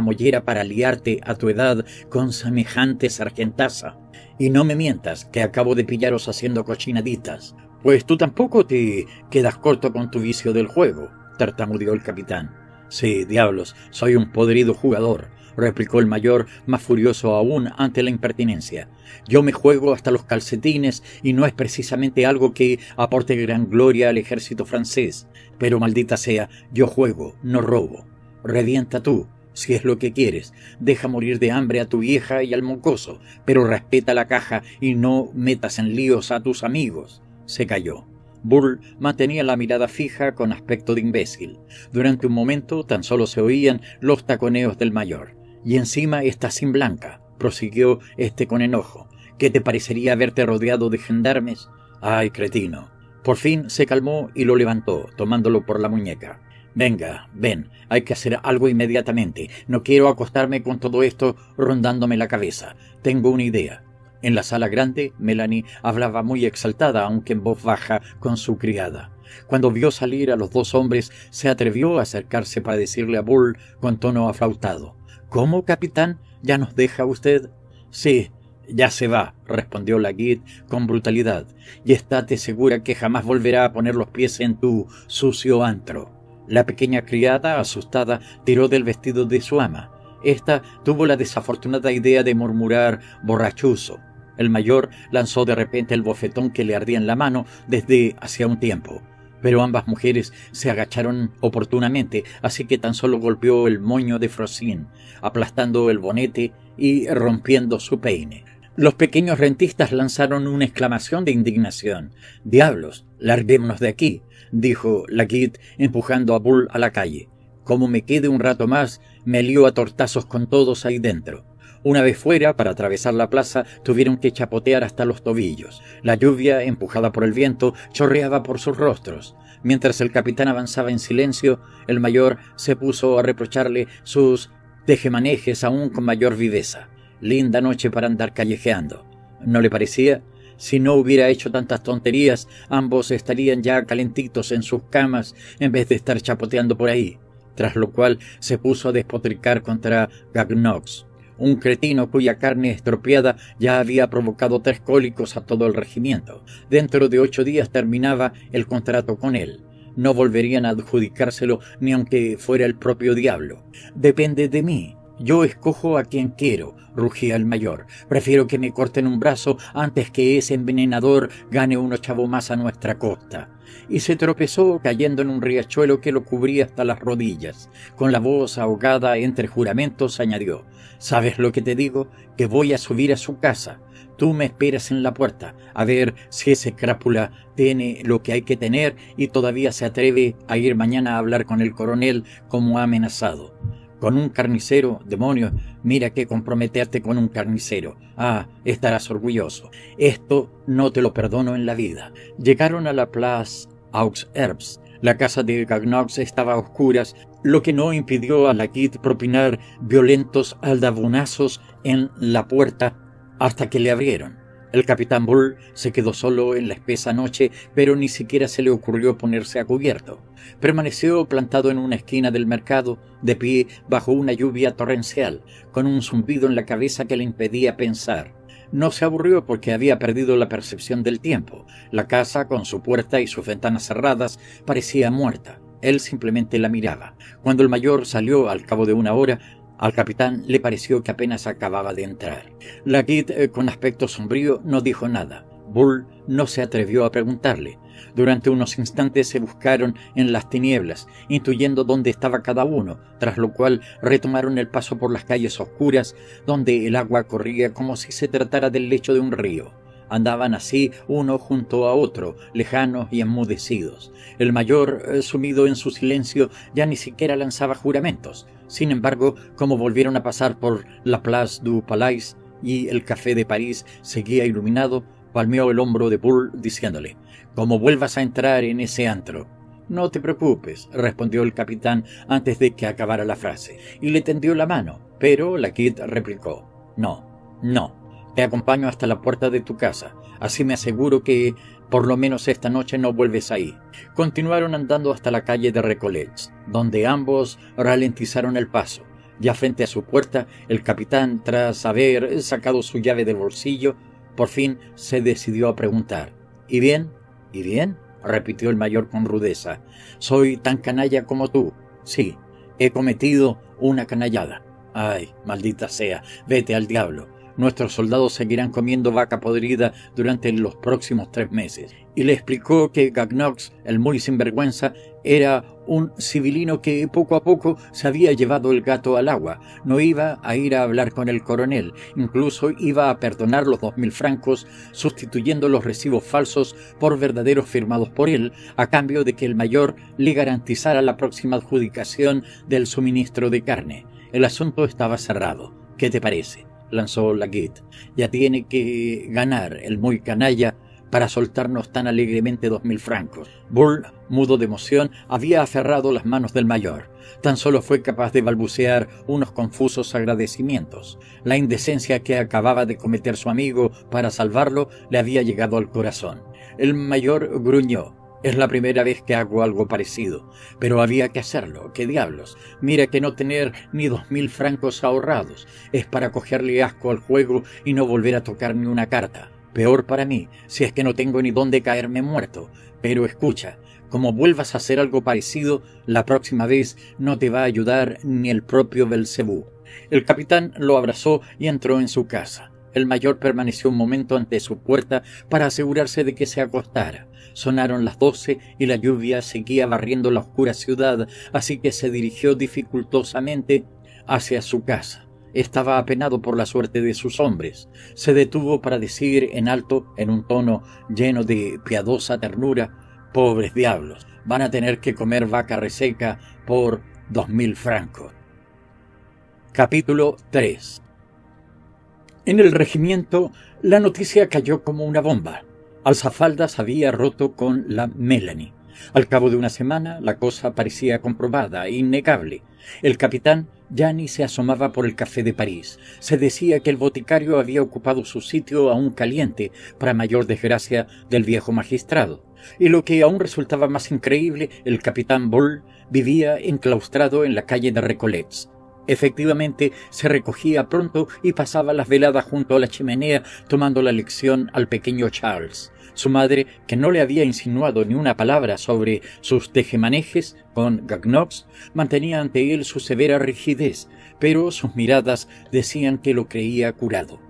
A: mollera para liarte a tu edad con semejante sargentaza? Y no me mientas que acabo de pillaros haciendo cochinaditas. Pues tú tampoco te quedas corto con tu vicio del juego», tartamudeó el capitán. «Sí, diablos, soy un podrido jugador», replicó el mayor, más furioso aún ante la impertinencia. «Yo me juego hasta los calcetines y no es precisamente algo que aporte gran gloria al ejército francés. Pero maldita sea, yo juego, no robo. Revienta tú, si es lo que quieres. Deja morir de hambre a tu vieja y al mocoso, pero respeta la caja y no metas en líos a tus amigos». Se calló. Bull mantenía la mirada fija con aspecto de imbécil. Durante un momento tan solo se oían los taconeos del mayor. «Y encima estás sin blanca», prosiguió este con enojo. «¿Qué te parecería haberte rodeado de gendarmes? ¡Ay, cretino!». Por fin se calmó y lo levantó, tomándolo por la muñeca. «Venga, ven, hay que hacer algo inmediatamente. No quiero acostarme con todo esto rondándome la cabeza. Tengo una idea». En la sala grande, Melanie hablaba muy exaltada, aunque en voz baja, con su criada. Cuando vio salir a los dos hombres, se atrevió a acercarse para decirle a Bull con tono aflautado: «¿Cómo, capitán? ¿Ya nos deja usted?» «Sí, ya se va», respondió Laguitte con brutalidad, «y estate segura que jamás volverá a poner los pies en tu sucio antro». La pequeña criada, asustada, tiró del vestido de su ama. Esta tuvo la desafortunada idea de murmurar «borrachuzo». El mayor lanzó de repente el bofetón que le ardía en la mano desde hacía un tiempo, pero ambas mujeres se agacharon oportunamente, así que tan solo golpeó el moño de Frosine, aplastando el bonete y rompiendo su peine. Los pequeños rentistas lanzaron una exclamación de indignación. «¡Diablos! ¡Larguémonos de aquí!», dijo Laguitte, empujando a Bull a la calle. «Como me quede un rato más, me lío a tortazos con todos ahí dentro». Una vez fuera, para atravesar la plaza, tuvieron que chapotear hasta los tobillos. La lluvia, empujada por el viento, chorreaba por sus rostros. Mientras el capitán avanzaba en silencio, el mayor se puso a reprocharle sus tejemanejes aún con mayor viveza. «Linda noche para andar callejeando, ¿no le parecía? Si no hubiera hecho tantas tonterías, ambos estarían ya calentitos en sus camas en vez de estar chapoteando por ahí». Tras lo cual se puso a despotricar contra Gagnox, un cretino cuya carne estropeada ya había provocado 3 cólicos a todo el regimiento. Dentro de 8 días terminaba el contrato con él. No volverían a adjudicárselo ni aunque fuera el propio diablo. «Depende de mí. Yo escojo a quien quiero», rugía el mayor. «Prefiero que me corten un brazo antes que ese envenenador gane un ochavo más a nuestra costa». Y se tropezó cayendo en un riachuelo que lo cubría hasta las rodillas. Con la voz ahogada entre juramentos añadió: «¿Sabes lo que te digo? Que voy a subir a su casa. Tú me esperas en la puerta, a ver si ese crápula tiene lo que hay que tener y todavía se atreve a ir mañana a hablar con el coronel como ha amenazado. Con un carnicero, demonios, mira que comprometerte con un carnicero. Ah, estarás orgulloso. Esto no te lo perdono en la vida. Llegaron a la Place aux Herbes. La casa de Gagnox estaba a oscuras, lo que no impidió a Laguitte propinar violentos aldabonazos en la puerta hasta que le abrieron. El capitán Bull se quedó solo en la espesa noche, pero ni siquiera se le ocurrió ponerse a cubierto. Permaneció plantado en una esquina del mercado, de pie bajo una lluvia torrencial, con un zumbido en la cabeza que le impedía pensar. No se aburrió porque había perdido la percepción del tiempo. La casa, con su puerta y sus ventanas cerradas, parecía muerta. Él simplemente la miraba. Cuando el mayor salió al cabo de una hora, al capitán le pareció que apenas acababa de entrar. Laguitte, con aspecto sombrío, no dijo nada. Bull no se atrevió a preguntarle. Durante unos instantes se buscaron en las tinieblas, intuyendo dónde estaba cada uno, tras lo cual retomaron el paso por las calles oscuras, donde el agua corría como si se tratara del lecho de un río. Andaban así uno junto a otro, lejanos y enmudecidos. El mayor, sumido en su silencio, ya ni siquiera lanzaba juramentos. Sin embargo, como volvieron a pasar por la Place du Palais y el Café de París seguía iluminado, palmeó el hombro de Bull diciéndole: «Como vuelvas a entrar en ese antro». «No te preocupes», respondió el capitán antes de que acabara la frase, y le tendió la mano, pero Laguitte replicó: «No. Te acompaño hasta la puerta de tu casa. Así me aseguro que, por lo menos esta noche, no vuelves ahí». Continuaron andando hasta la calle de Recolets, donde ambos ralentizaron el paso. Ya frente a su puerta, el capitán, tras haber sacado su llave del bolsillo, por fin se decidió a preguntar: «¿Y bien? ¿Y bien?», repitió el mayor con rudeza. «¿Soy tan canalla como tú?» «Sí, he cometido una canallada». «Ay, maldita sea, vete al diablo. Nuestros soldados seguirán comiendo vaca podrida durante los próximos 3 meses. Y le explicó que Gagnox, el muy sinvergüenza, era un civilino que poco a poco se había llevado el gato al agua. No iba a ir a hablar con el coronel, incluso iba a perdonar los 2000 francos, sustituyendo los recibos falsos por verdaderos firmados por él, a cambio de que el mayor le garantizara la próxima adjudicación del suministro de carne. El asunto estaba cerrado. ¿Qué te parece?, lanzó Laguitte. «Ya tiene que ganar el muy canalla para soltarnos tan alegremente 2000 francos». Bull, mudo de emoción, había aferrado las manos del mayor. Tan solo fue capaz de balbucear unos confusos agradecimientos. La indecencia que acababa de cometer su amigo para salvarlo le había llegado al corazón. El mayor gruñó: «Es la primera vez que hago algo parecido, pero había que hacerlo. ¿Qué diablos? Mira que no tener ni 2000 francos ahorrados es para cogerle asco al juego y no volver a tocar ni una carta. Peor para mí, si es que no tengo ni dónde caerme muerto. Pero escucha, como vuelvas a hacer algo parecido, la próxima vez no te va a ayudar ni el propio Belcebú». El capitán lo abrazó y entró en su casa. El mayor permaneció un momento ante su puerta para asegurarse de que se acostara. Sonaron las 12 y la lluvia seguía barriendo la oscura ciudad, así que se dirigió dificultosamente hacia su casa. Estaba apenado por la suerte de sus hombres. Se detuvo para decir en alto, en un tono lleno de piadosa ternura: «Pobres diablos, van a tener que comer vaca reseca por 2000 francos». Capítulo 3. En el regimiento, la noticia cayó como una bomba. Alzafaldas había roto con la Mélanie. Al cabo de una semana, la cosa parecía comprobada e innegable. El capitán ya ni se asomaba por el Café de París. Se decía que el boticario había ocupado su sitio aún caliente, para mayor desgracia del viejo magistrado. Y lo que aún resultaba más increíble, el capitán Bull vivía enclaustrado en la calle de Recolets. Efectivamente, se recogía pronto y pasaba las veladas junto a la chimenea tomando la lección al pequeño Charles. Su madre, que no le había insinuado ni una palabra sobre sus tejemanejes con Gagnox, mantenía ante él su severa rigidez, pero sus miradas decían que lo creía curado.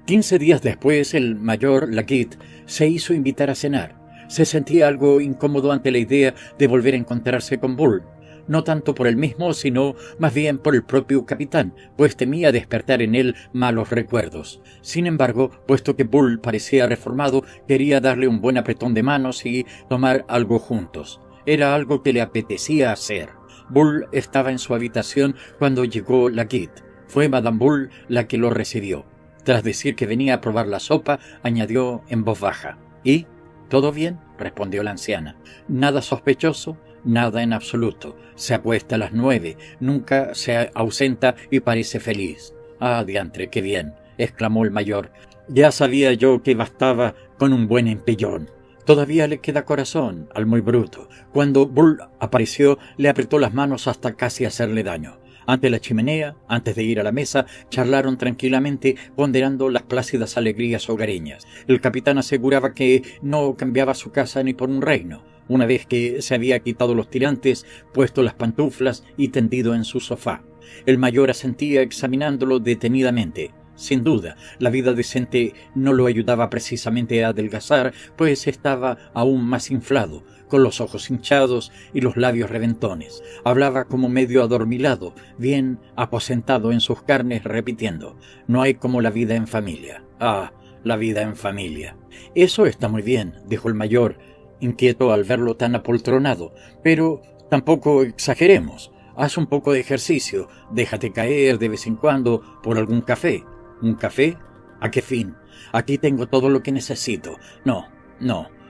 A: 15 días después, el mayor Laguitte se hizo invitar a cenar. Se sentía algo incómodo ante la idea de volver a encontrarse con Bull. no tanto por él mismo, sino más bien por el propio capitán, pues temía despertar en él malos recuerdos. Sin embargo, puesto que Bull parecía reformado, quería darle un buen apretón de manos y tomar algo juntos. Era algo que le apetecía hacer. Bull estaba en su habitación cuando llegó la Guide. Fue Madame Bull la que lo recibió. Tras decir que venía a probar la sopa, añadió en voz baja: «¿Y? ¿Todo bien?», respondió la anciana. «Nada sospechoso?» «Nada en absoluto. Se acuesta a las 9, nunca se ausenta y parece feliz». «Ah, diantre, qué bien», exclamó el mayor. «Ya sabía yo que bastaba con un buen empellón. Todavía le queda corazón al muy bruto». Cuando Bull apareció, le apretó las manos hasta casi hacerle daño. Ante la chimenea, antes de ir a la mesa, charlaron tranquilamente, ponderando las plácidas alegrías hogareñas. El capitán aseguraba que no cambiaba su casa ni por un reino. Una vez que se había quitado los tirantes, puesto las pantuflas y tendido en su sofá. El mayor asentía examinándolo detenidamente. Sin duda, la vida decente no lo ayudaba precisamente a adelgazar, pues estaba aún más inflado, con los ojos hinchados y los labios reventones. Hablaba como medio adormilado, bien aposentado en sus carnes, repitiendo: «No hay como la vida en familia». «Ah, la vida en familia». «Eso está muy bien», dijo el mayor, inquieto al verlo tan apoltronado, «pero tampoco exageremos. Haz un poco de ejercicio, déjate caer de vez en cuando por algún café». «¿Un café? ¿A qué fin? Aquí tengo todo lo que necesito. No,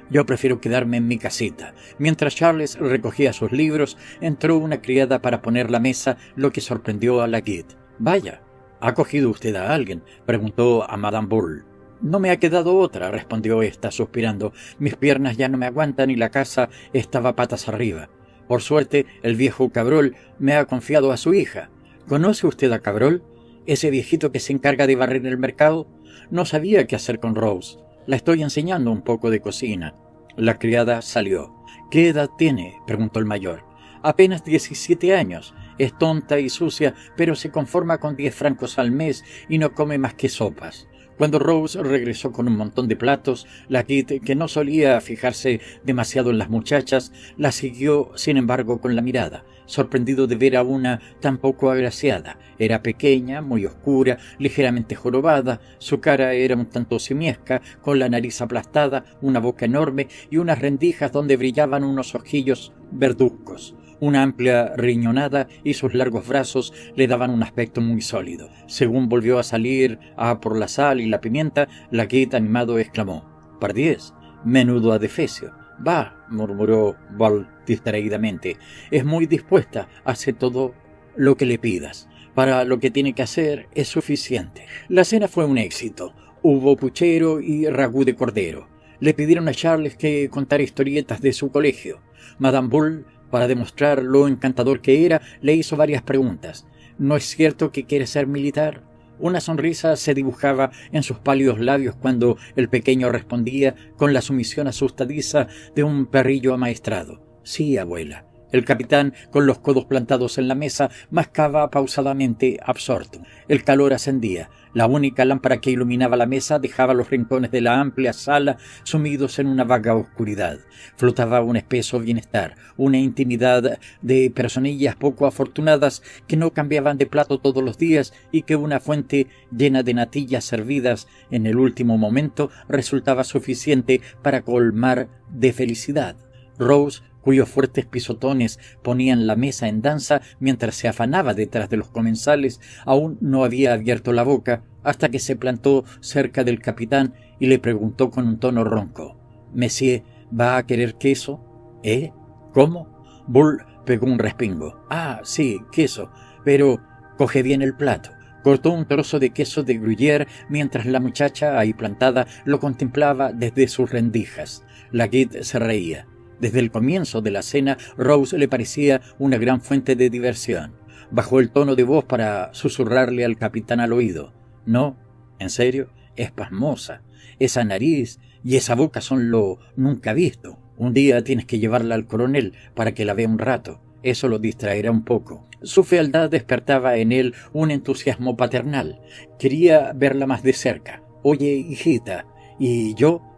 A: yo prefiero quedarme en mi casita». Mientras Charles recogía sus libros, entró una criada para poner la mesa, lo que sorprendió a la Guide. «Vaya, ¿ha cogido usted a alguien?», preguntó a Madame Bull. «No me ha quedado otra», respondió ésta, suspirando. «Mis piernas ya no me aguantan y la casa estaba patas arriba. Por suerte, el viejo Cabrol me ha confiado a su hija». «¿Conoce usted a Cabrol? ¿Ese viejito que se encarga de barrer el mercado? No sabía qué hacer con Rose. La estoy enseñando un poco de cocina». La criada salió. «¿Qué edad tiene?», preguntó el mayor. «Apenas 17 años. Es tonta y sucia, pero se conforma con 10 francos al mes y no come más que sopas». Cuando Rose regresó con un montón de platos, la Guide, que no solía fijarse demasiado en las muchachas, la siguió, sin embargo, con la mirada, sorprendido de ver a una tan poco agraciada. Era pequeña, muy oscura, ligeramente jorobada, su cara era un tanto simiesca, con la nariz aplastada, una boca enorme y unas rendijas donde brillaban unos ojillos verduzcos. Una amplia riñonada y sus largos brazos le daban un aspecto muy sólido. Según volvió a salir por la sal y la pimienta, la Guide animado exclamó: «Pardiez, menudo adefesio». «Va», murmuró Bull distraídamente, «es muy dispuesta, hace todo lo que le pidas. Para lo que tiene que hacer es suficiente». La cena fue un éxito. Hubo puchero y ragú de cordero. Le pidieron a Charles que contara historietas de su colegio. Madame Bull, para demostrar lo encantador que era, le hizo varias preguntas. «¿No es cierto que quiere ser militar?». Una sonrisa se dibujaba en sus pálidos labios cuando el pequeño respondía con la sumisión asustadiza de un perrillo amaestrado: «Sí, abuela». El capitán, con los codos plantados en la mesa, mascaba pausadamente, absorto. El calor ascendía. La única lámpara que iluminaba la mesa dejaba los rincones de la amplia sala sumidos en una vaga oscuridad. Flotaba un espeso bienestar, una intimidad de personillas poco afortunadas que no cambiaban de plato todos los días y que una fuente llena de natillas servidas en el último momento resultaba suficiente para colmar de felicidad. Rose, cuyos fuertes pisotones ponían la mesa en danza mientras se afanaba detrás de los comensales, aún no había abierto la boca hasta que se plantó cerca del capitán y le preguntó con un tono ronco: «¿Monsieur va a querer queso?». «¿Eh? ¿Cómo?». Bull pegó un respingo. «Ah, sí, queso, pero coge bien el plato». Cortó un trozo de queso de Gruyère mientras la muchacha, ahí plantada, lo contemplaba desde sus rendijas. La Guide se reía. Desde el comienzo de la cena, Rose le parecía una gran fuente de diversión. Bajó el tono de voz para susurrarle al capitán al oído: «No, en serio, es pasmosa. Esa nariz y esa boca son lo nunca visto. Un día tienes que llevarla al coronel para que la vea un rato. Eso lo distraerá un poco». Su fealdad despertaba en él un entusiasmo paternal. Quería verla más de cerca. «Oye, hijita, y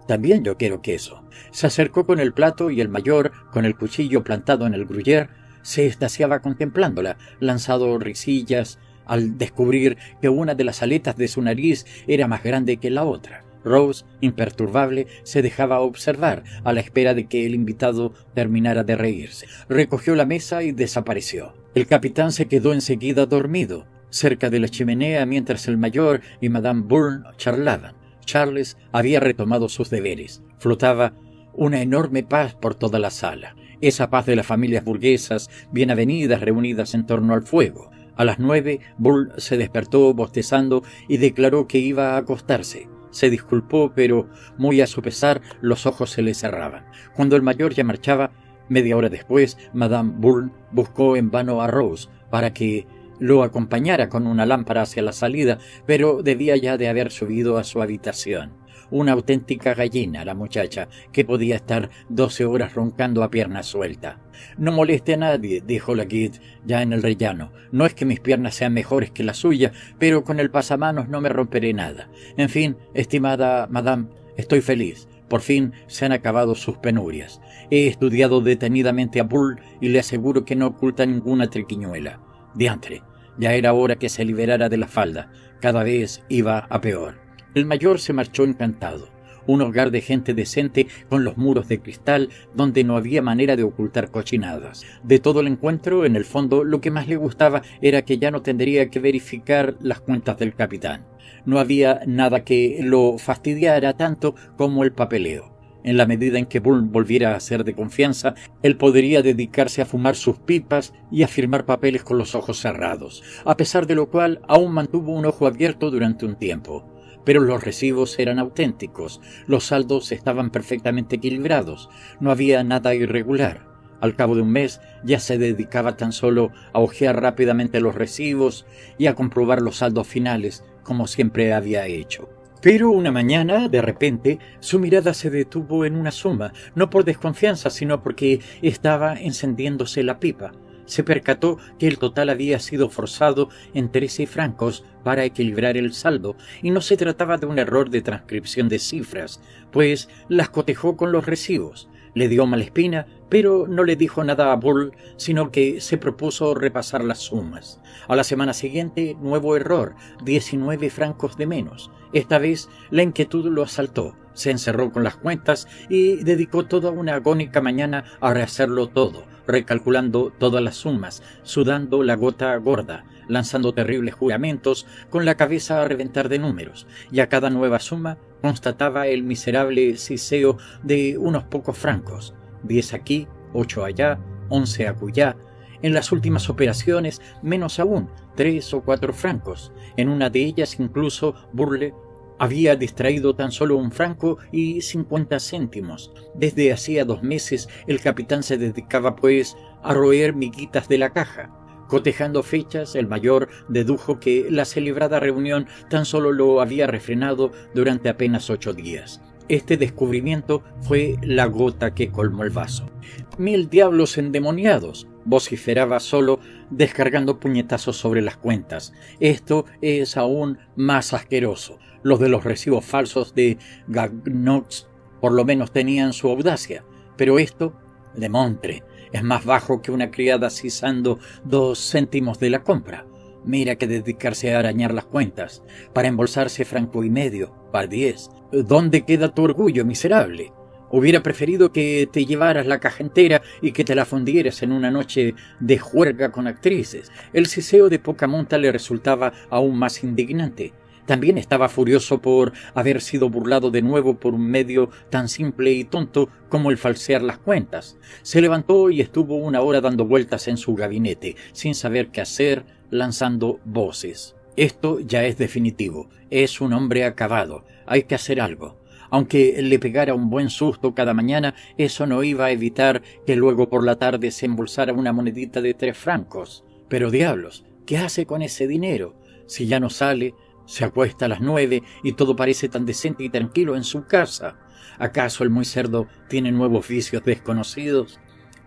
A: también yo quiero queso». Se acercó con el plato y el mayor, con el cuchillo plantado en el Gruyère, se extasiaba contemplándola, lanzando risillas al descubrir que una de las aletas de su nariz era más grande que la otra. Rose, imperturbable, se dejaba observar a la espera de que el invitado terminara de reírse. Recogió la mesa y desapareció. El capitán se quedó enseguida dormido, cerca de la chimenea, mientras el mayor y Madame Bourne charlaban. Charles había retomado sus deberes. Flotaba una enorme paz por toda la sala. Esa paz de las familias burguesas bien avenidas reunidas en torno al fuego. A las 9, Bull se despertó bostezando y declaró que iba a acostarse. Se disculpó, pero, muy a su pesar, los ojos se le cerraban. Cuando el mayor ya marchaba, media hora después, Madame Bourne buscó en vano a Rose para que lo acompañara con una lámpara hacia la salida, pero debía ya de haber subido a su habitación. Una auténtica gallina, la muchacha, que podía estar 12 horas roncando a pierna suelta. «No moleste a nadie», dijo la Guide, ya en el rellano. «No es que mis piernas sean mejores que la suya, pero con el pasamanos no me romperé nada. En fin, estimada madame, estoy feliz. Por fin se han acabado sus penurias. He estudiado detenidamente a Bull y le aseguro que no oculta ninguna triquiñuela. Diantre, ya era hora que se liberara de la falda. Cada vez iba a peor». El mayor se marchó encantado. Un hogar de gente decente con los muros de cristal donde no había manera de ocultar cochinadas. De todo el encuentro, en el fondo, lo que más le gustaba era que ya no tendría que verificar las cuentas del capitán. No había nada que lo fastidiara tanto como el papeleo. En la medida en que Bull volviera a ser de confianza, él podría dedicarse a fumar sus pipas y a firmar papeles con los ojos cerrados, a pesar de lo cual aún mantuvo un ojo abierto durante un tiempo. Pero los recibos eran auténticos, los saldos estaban perfectamente equilibrados, no había nada irregular. Al cabo de un mes ya se dedicaba tan solo a hojear rápidamente los recibos y a comprobar los saldos finales, como siempre había hecho. Pero una mañana, de repente, su mirada se detuvo en una suma, no por desconfianza, sino porque estaba encendiéndose la pipa. Se percató que el total había sido forzado en 13 francos para equilibrar el saldo, y no se trataba de un error de transcripción de cifras, pues las cotejó con los recibos. Le dio mala espina, pero no le dijo nada a Bull, sino que se propuso repasar las sumas. A la semana siguiente, nuevo error, 19 francos de menos. Esta vez la inquietud lo asaltó. Se encerró con las cuentas y dedicó toda una agónica mañana a rehacerlo todo, recalculando todas las sumas, sudando la gota gorda, lanzando terribles juramentos, con la cabeza a reventar de números, y a cada nueva suma constataba el miserable siseo de unos pocos francos, 10 aquí, 8 allá, 11 acullá. En las últimas operaciones, menos aún, 3 o 4 francos. En una de ellas incluso Burle había distraído tan solo 1 franco y 50 céntimos. Desde hacía 2 meses el capitán se dedicaba, pues, a roer miguitas de la caja. Cotejando fechas, el mayor dedujo que la celebrada reunión tan solo lo había refrenado durante apenas 8 días. Este descubrimiento fue la gota que colmó el vaso. «Mil diablos endemoniados», vociferaba solo, descargando puñetazos sobre las cuentas. «Esto es aún más asqueroso. Los de los recibos falsos de Gagnox por lo menos tenían su audacia, pero esto, de Montre, es más bajo que una criada sisando 2 céntimos de la compra. Mira que dedicarse a arañar las cuentas, para embolsarse 1,5 francos, par 10. ¿Dónde queda tu orgullo, miserable? Hubiera preferido que te llevaras la caja entera y que te la fundieras en una noche de juerga con actrices». El siseo de poca monta le resultaba aún más indignante. También estaba furioso por haber sido burlado de nuevo por un medio tan simple y tonto como el falsear las cuentas. Se levantó y estuvo 1 hora dando vueltas en su gabinete, sin saber qué hacer, lanzando voces. «Esto ya es definitivo. Es un hombre acabado. Hay que hacer algo». Aunque le pegara un buen susto cada mañana, eso no iba a evitar que luego por la tarde se embolsara una monedita de 3 francos. Pero diablos, ¿qué hace con ese dinero? Si ya no sale, se acuesta a las 9 y todo parece tan decente y tranquilo en su casa. ¿Acaso el muy cerdo tiene nuevos vicios desconocidos?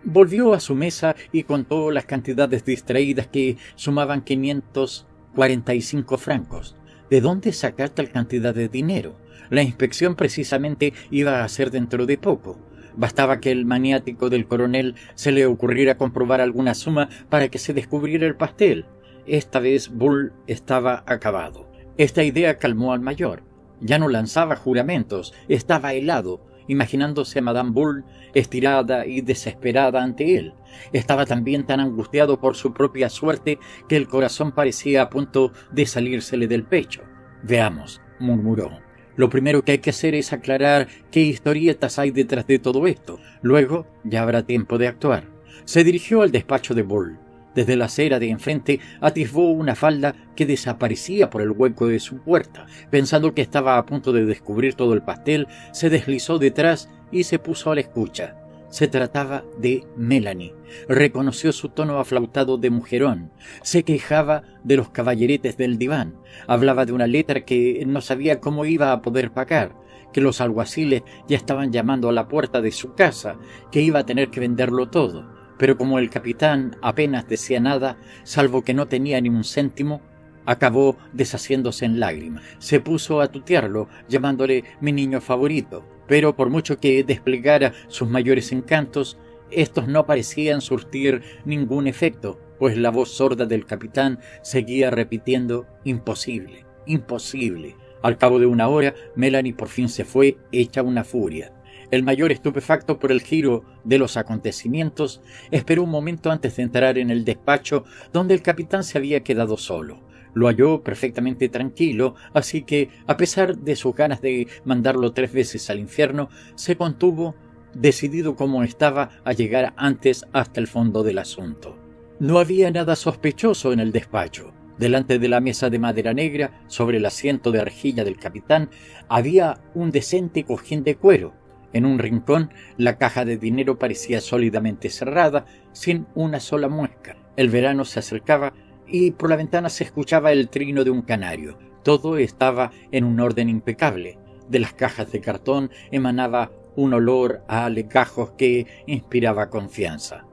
A: Volvió a su mesa y contó las cantidades distraídas, que sumaban 545 francos. ¿De dónde sacar tal cantidad de dinero? La inspección precisamente iba a ser dentro de poco.
B: Bastaba que el maniático del coronel se le ocurriera comprobar alguna suma para que se descubriera el pastel. Esta vez Bull estaba acabado. Esta idea calmó al mayor. Ya no lanzaba juramentos, estaba helado, imaginándose a Madame Bull estirada y desesperada ante él. Estaba también tan angustiado por su propia suerte que el corazón parecía a punto de salírsele del pecho. «Veamos», murmuró. «Lo primero que hay que hacer es aclarar qué historietas hay detrás de todo esto. Luego ya habrá tiempo de actuar». Se dirigió al despacho de Bull. Desde la acera de enfrente atisbó una falda que desaparecía por el hueco de su puerta. Pensando que estaba a punto de descubrir todo el pastel, se deslizó detrás y se puso a la escucha. Se trataba de Melanie. Reconoció su tono aflautado de mujerón. Se quejaba de los caballeretes del diván. Hablaba de una letra que no sabía cómo iba a poder pagar, que los alguaciles ya estaban llamando a la puerta de su casa, que iba a tener que venderlo todo. Pero como el capitán apenas decía nada, salvo que no tenía ni un céntimo, acabó deshaciéndose en lágrimas. Se puso a tutearlo, llamándole mi niño favorito, pero por mucho que desplegara sus mayores encantos, estos no parecían surtir ningún efecto, pues la voz sorda del capitán seguía repitiendo «imposible, imposible». Al cabo de una hora, Melanie por fin se fue, hecha una furia. El mayor, estupefacto por el giro de los acontecimientos, esperó un momento antes de entrar en el despacho donde el capitán se había quedado solo. Lo halló perfectamente tranquilo, así que, a pesar de sus ganas de mandarlo 3 veces al infierno, se contuvo, decidido como estaba a llegar antes hasta el fondo del asunto. No había nada sospechoso en el despacho. Delante de la mesa de madera negra, sobre el asiento de arcilla del capitán, había un decente cojín de cuero. En un rincón, la caja de dinero parecía sólidamente cerrada, sin una sola muesca. El verano se acercaba y por la ventana se escuchaba el trino de un canario. Todo estaba en un orden impecable. De las cajas de cartón emanaba un olor a legajos que inspiraba confianza.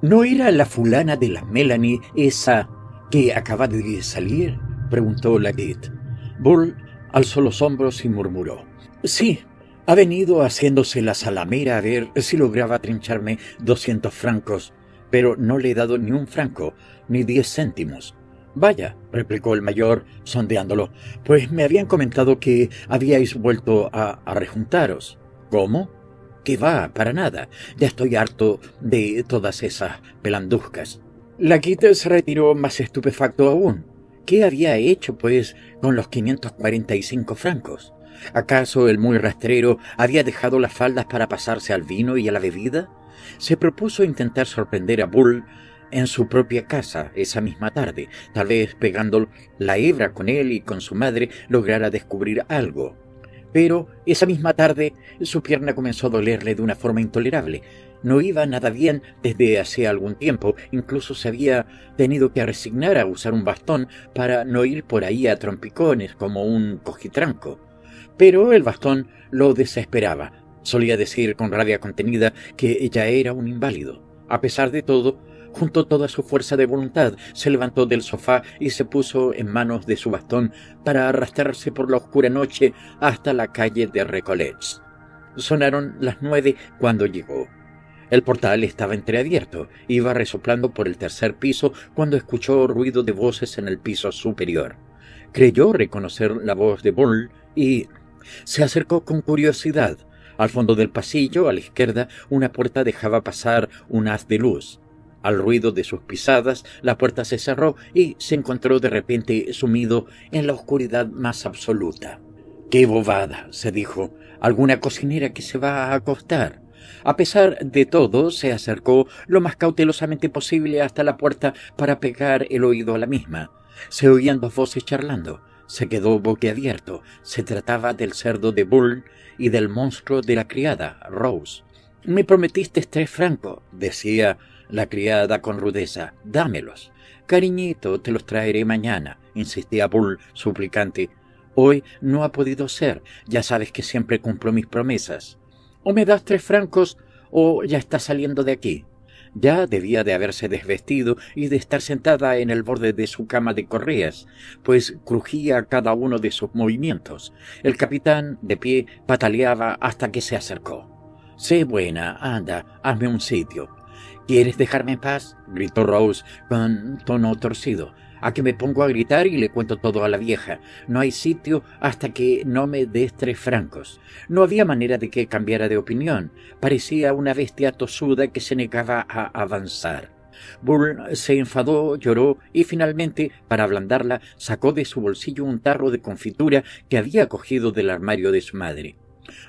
B: «¿No era la fulana de la Melanie esa que acaba de salir?», preguntó Laguet. Bull alzó los hombros y murmuró: «Sí. Ha venido haciéndose la salamera a ver si lograba trincharme 200 francos, pero no le he dado ni un franco, ni 10 céntimos. Vaya», replicó el mayor, sondeándolo, «pues me habían comentado que habíais vuelto a rejuntaros». «¿Cómo? Que va, para nada. Ya estoy harto de todas esas pelanduscas». Laguet se retiró más estupefacto aún. ¿Qué había hecho, pues, con los 545 francos? ¿Acaso el muy rastrero había dejado las faldas para pasarse al vino y a la bebida? Se propuso intentar sorprender a Bull en su propia casa esa misma tarde. Tal vez pegando la hebra con él y con su madre lograra descubrir algo. Pero esa misma tarde su pierna comenzó a dolerle de una forma intolerable. No iba nada bien desde hacía algún tiempo. Incluso se había tenido que resignar a usar un bastón para no ir por ahí a trompicones como un cojitranco. Pero el bastón lo desesperaba. Solía decir con rabia contenida que ella era un inválido. A pesar de todo, juntó toda su fuerza de voluntad, se levantó del sofá y se puso en manos de su bastón para arrastrarse por la oscura noche hasta la calle de Recolets. Sonaron las 9 cuando llegó. El portal estaba entreabierto. Iba resoplando por el 3er piso cuando escuchó ruido de voces en el piso superior. Creyó reconocer la voz de Bull y se acercó con curiosidad. Al fondo del pasillo, a la izquierda, una puerta dejaba pasar un haz de luz. Al ruido de sus pisadas, la puerta se cerró y se encontró de repente sumido en la oscuridad más absoluta. «¡Qué bobada!», se dijo. «Alguna cocinera que se va a acostar». A pesar de todo, se acercó lo más cautelosamente posible hasta la puerta para pegar el oído a la misma. Se oían 2 voces charlando. Se quedó boquiabierto. Se trataba del cerdo de Bull y del monstruo de la criada, Rose. «Me prometiste 3 francos», decía la criada con rudeza. «Dámelos». «Cariñito, te los traeré mañana», insistía Bull, suplicante. «Hoy no ha podido ser. Ya sabes que siempre cumplo mis promesas. O me das 3 francos o ya estás saliendo de aquí». Ya debía de haberse desvestido y de estar sentada en el borde de su cama de correas, pues crujía cada uno de sus movimientos. El capitán, de pie, pataleaba hasta que se acercó. Sé buena, anda, hazme un sitio. ¿Quieres dejarme en paz?, gritó Rose con tono torcido. A que me pongo a gritar y le cuento todo a la vieja. No hay sitio hasta que no me des 3 francos. No había manera de que cambiara de opinión. Parecía una bestia tosuda que se negaba a avanzar. Bull se enfadó, lloró y finalmente, para ablandarla, sacó de su bolsillo un tarro de confitura que había cogido del armario de su madre.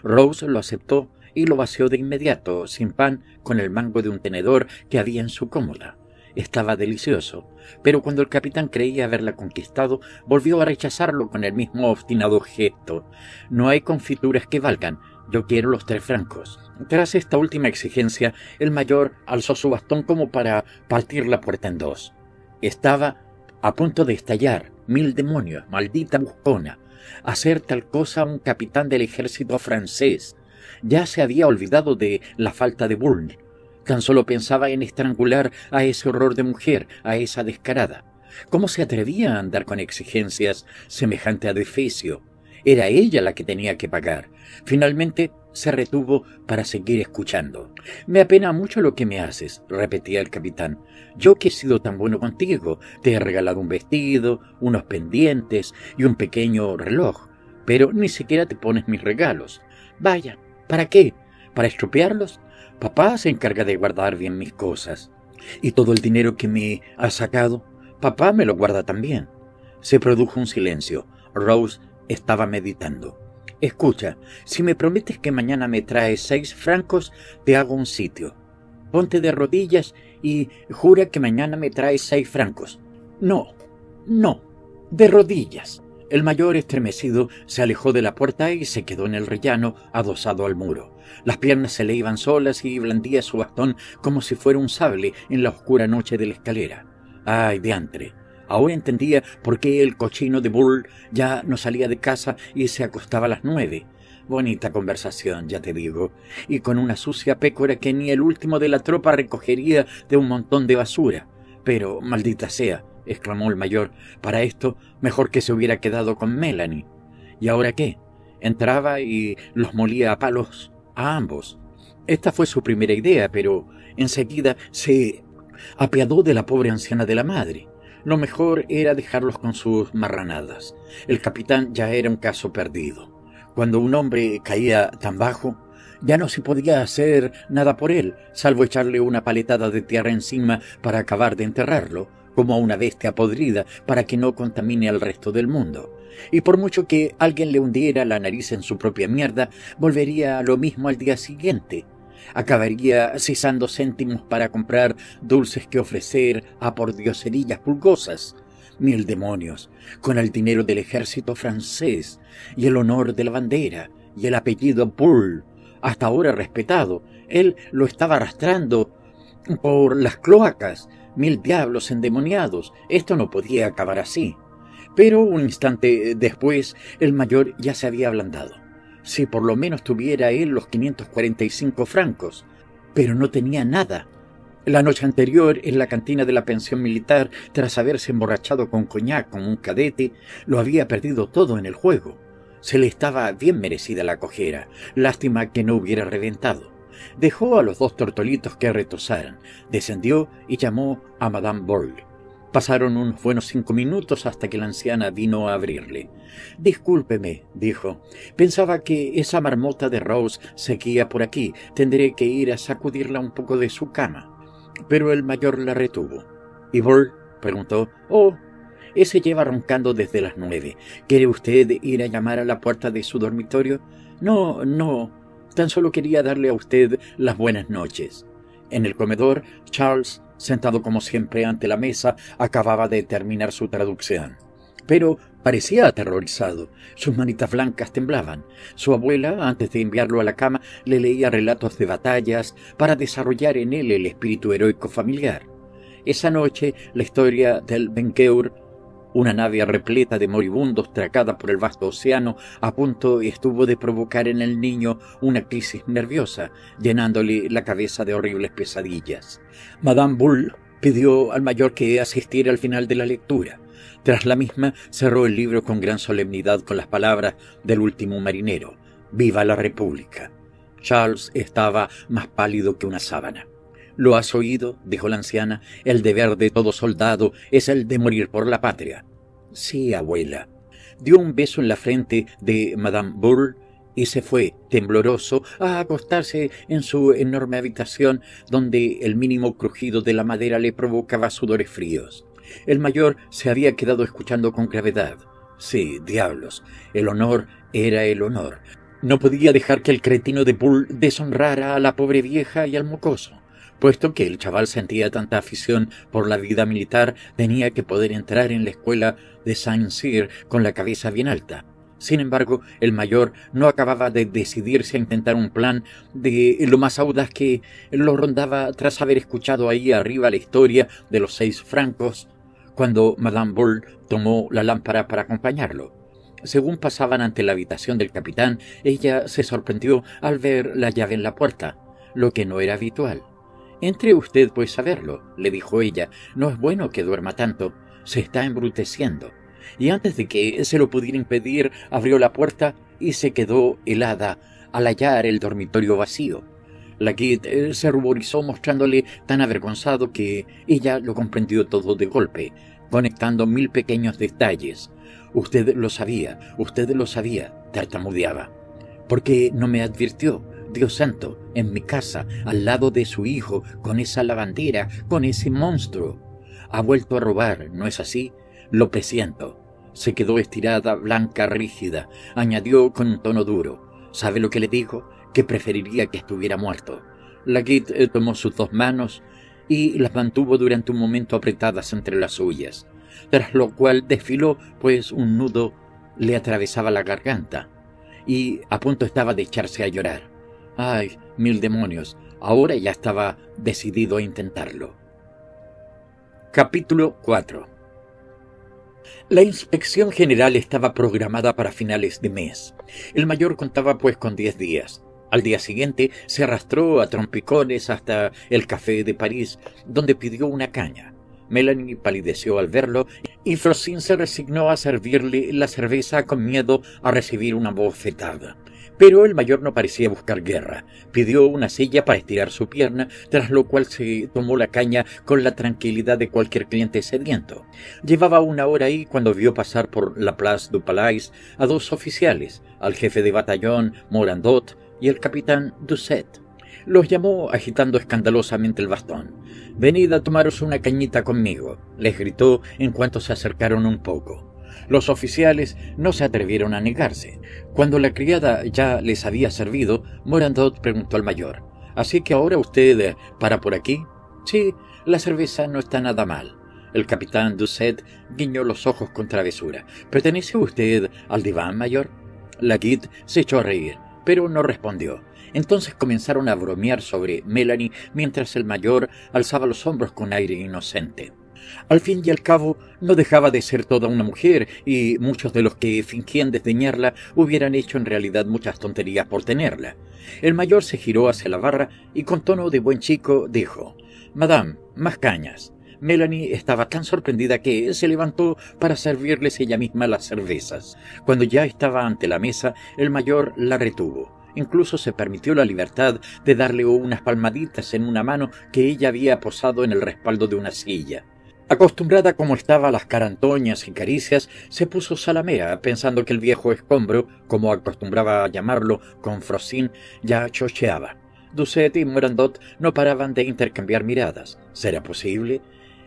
B: Rose lo aceptó y lo vació de inmediato, sin pan, con el mango de un tenedor que había en su cómoda. Estaba delicioso, pero cuando el capitán creía haberla conquistado, volvió a rechazarlo con el mismo obstinado gesto. No hay confituras que valgan, yo quiero los 3 francos. Tras esta última exigencia, el mayor alzó su bastón como para partir la puerta en 2. Estaba a punto de estallar. 1000 demonios, maldita buscona. Hacer tal cosa a un capitán del ejército francés. Ya se había olvidado de la falta de Bull. Tan solo pensaba en estrangular a ese horror de mujer, a esa descarada. ¿Cómo se atrevía a andar con exigencias semejante a defecio? Era ella la que tenía que pagar. Finalmente se retuvo para seguir escuchando. «Me apena mucho lo que me haces», repetía el capitán. «Yo que he sido tan bueno contigo. Te he regalado un vestido, unos pendientes y un pequeño reloj. Pero ni siquiera te pones mis regalos. Vaya, ¿para qué? ¿Para estropearlos? Papá se encarga de guardar bien mis cosas. Y todo el dinero que me ha sacado, papá me lo guarda también». Se produjo un silencio. Rose estaba meditando. «Escucha, si me prometes que mañana me traes 6 francos, te hago un sitio. Ponte de rodillas y jura que mañana me traes 6 francos. No, de rodillas». El mayor, estremecido, se alejó de la puerta y se quedó en el rellano, adosado al muro. Las piernas se le iban solas y blandía su bastón como si fuera un sable en la oscura noche de la escalera. ¡Ay, diantre! Ahora entendía por qué el cochino de Bull ya no salía de casa y se acostaba a las 9. Bonita conversación, ya te digo, y con una sucia pécora que ni el último de la tropa recogería de un montón de basura. Pero, maldita sea, exclamó el mayor, para esto mejor que se hubiera quedado con Melanie. ¿Y ahora qué? Entraba y los molía a palos a ambos. Esta fue su primera idea, pero enseguida se apiadó de la pobre anciana de la madre. Lo mejor era dejarlos con sus marranadas. El capitán ya era un caso perdido. Cuando un hombre caía tan bajo, ya no se podía hacer nada por él, salvo echarle una paletada de tierra encima para acabar de enterrarlo, como a una bestia podrida, para que no contamine al resto del mundo. Y por mucho que alguien le hundiera la nariz en su propia mierda, volvería a lo mismo al día siguiente. Acabaría cisando céntimos para comprar dulces que ofrecer a pordioserillas pulgosas. 1000 demonios, con el dinero del ejército francés, y el honor de la bandera, y el apellido Bull, hasta ahora respetado, él lo estaba arrastrando por las cloacas. 1000 diablos endemoniados, esto no podía acabar así. Pero un instante después el mayor ya se había ablandado. Si por lo menos tuviera él los 545 francos, pero no tenía nada. La noche anterior, en la cantina de la pensión militar, tras haberse emborrachado con coñac como un cadete, lo había perdido todo en el juego. Se le estaba bien merecida la cojera, lástima que no hubiera reventado. Dejó a los 2 tortolitos que retosaran, descendió y llamó a Madame Bull. Pasaron unos buenos 5 minutos hasta que la anciana vino a abrirle. «Discúlpeme», dijo, «pensaba que esa marmota de Rose seguía por aquí. Tendré que ir a sacudirla un poco de su cama». Pero el mayor la retuvo. «¿Y Bull?», preguntó. «Oh, ese lleva roncando desde las 9. ¿Quiere usted ir a llamar a la puerta de su dormitorio?» No, tan solo quería darle a usted las buenas noches». En el comedor, Charles, sentado como siempre ante la mesa, acababa de terminar su traducción. Pero parecía aterrorizado. Sus manitas blancas temblaban. Su abuela, antes de enviarlo a la cama, le leía relatos de batallas para desarrollar en él el espíritu heroico familiar. Esa noche, la historia del Benqueur, una nave repleta de moribundos tragada por el vasto océano, a punto estuvo de provocar en el niño una crisis nerviosa, llenándole la cabeza de horribles pesadillas. Madame Bull pidió al mayor que asistiera al final de la lectura. Tras la misma, cerró el libro con gran solemnidad con las palabras del último marinero: «¡Viva la República!». Charles estaba más pálido que una sábana. «¿Lo has oído?», dijo la anciana. «El deber de todo soldado es el de morir por la patria». «Sí, abuela». Dio un beso en la frente de Madame Bull y se fue, tembloroso, a acostarse en su enorme habitación, donde el mínimo crujido de la madera le provocaba sudores fríos. El mayor se había quedado escuchando con gravedad. Sí, diablos, el honor era el honor. No podía dejar que el cretino de Bull deshonrara a la pobre vieja y al mocoso. Puesto que el chaval sentía tanta afición por la vida militar, tenía que poder entrar en la escuela de Saint-Cyr con la cabeza bien alta. Sin embargo, el mayor no acababa de decidirse a intentar un plan de lo más audaz que lo rondaba tras haber escuchado ahí arriba la historia de los 6 francos, cuando Madame Bull tomó la lámpara para acompañarlo. Según pasaban ante la habitación del capitán, ella se sorprendió al ver la llave en la puerta, lo que no era habitual. «Entre usted, pues, a verlo», le dijo ella. «No es bueno que duerma tanto. Se está embruteciendo». Y antes de que se lo pudiera impedir, abrió la puerta y se quedó helada al hallar el dormitorio vacío. Laguitte se ruborizó, mostrándole tan avergonzado que ella lo comprendió todo de golpe, conectando 1000 pequeños detalles. Usted lo sabía, tartamudeaba. «¿Por qué no me advirtió? Dios santo, en mi casa, al lado de su hijo, con esa lavandera, con ese monstruo. Ha vuelto a robar, ¿no es así? Lo presiento». Se quedó estirada, blanca, rígida. Añadió con un tono duro: «¿Sabe lo que le digo? Que preferiría que estuviera muerto». Laguitte tomó sus 2 manos y las mantuvo durante un momento apretadas entre las suyas, tras lo cual desfiló, pues un nudo le atravesaba la garganta, y a punto estaba de echarse a llorar. ¡Ay, 1000 demonios! Ahora ya estaba decidido a intentarlo. Capítulo 4. La inspección general estaba programada para finales de mes. El mayor contaba pues con 10 días. Al día siguiente se arrastró a trompicones hasta el Café de París, donde pidió una caña. Melanie palideció al verlo y Frosine se resignó a servirle la cerveza con miedo a recibir una bofetada. Pero el mayor no parecía buscar guerra. Pidió una silla para estirar su pierna, tras lo cual se tomó la caña con la tranquilidad de cualquier cliente sediento. Llevaba 1 hora ahí cuando vio pasar por la Place du Palais a 2 oficiales, al jefe de batallón Morandot y el capitán Doucet. Los llamó agitando escandalosamente el bastón. «Venid a tomaros una cañita conmigo», les gritó en cuanto se acercaron un poco. Los oficiales no se atrevieron a negarse. Cuando la criada ya les había servido, Morandot preguntó al mayor: «¿Así que ahora usted para por aquí?» «Sí, la cerveza no está nada mal». El capitán Doucet guiñó los ojos con travesura. «¿Pertenece usted al diván, mayor?» Laguitte se echó a reír, pero no respondió. Entonces comenzaron a bromear sobre Melanie mientras el mayor alzaba los hombros con aire inocente. Al fin y al cabo, no dejaba de ser toda una mujer, y muchos de los que fingían desdeñarla hubieran hecho en realidad muchas tonterías por tenerla. El mayor se giró hacia la barra y con tono de buen chico dijo: «Madame, más cañas». Melanie estaba tan sorprendida que se levantó para servirles ella misma las cervezas. Cuando ya estaba ante la mesa, el mayor la retuvo. Incluso se permitió la libertad de darle unas palmaditas en una mano que ella había posado en el respaldo de una silla. Acostumbrada como estaba a las carantoñas y caricias, se puso salamea, pensando que el viejo escombro, como acostumbraba a llamarlo con Frosine, ya chocheaba. Doucet y Morandot no paraban de intercambiar miradas. ¿Será posible?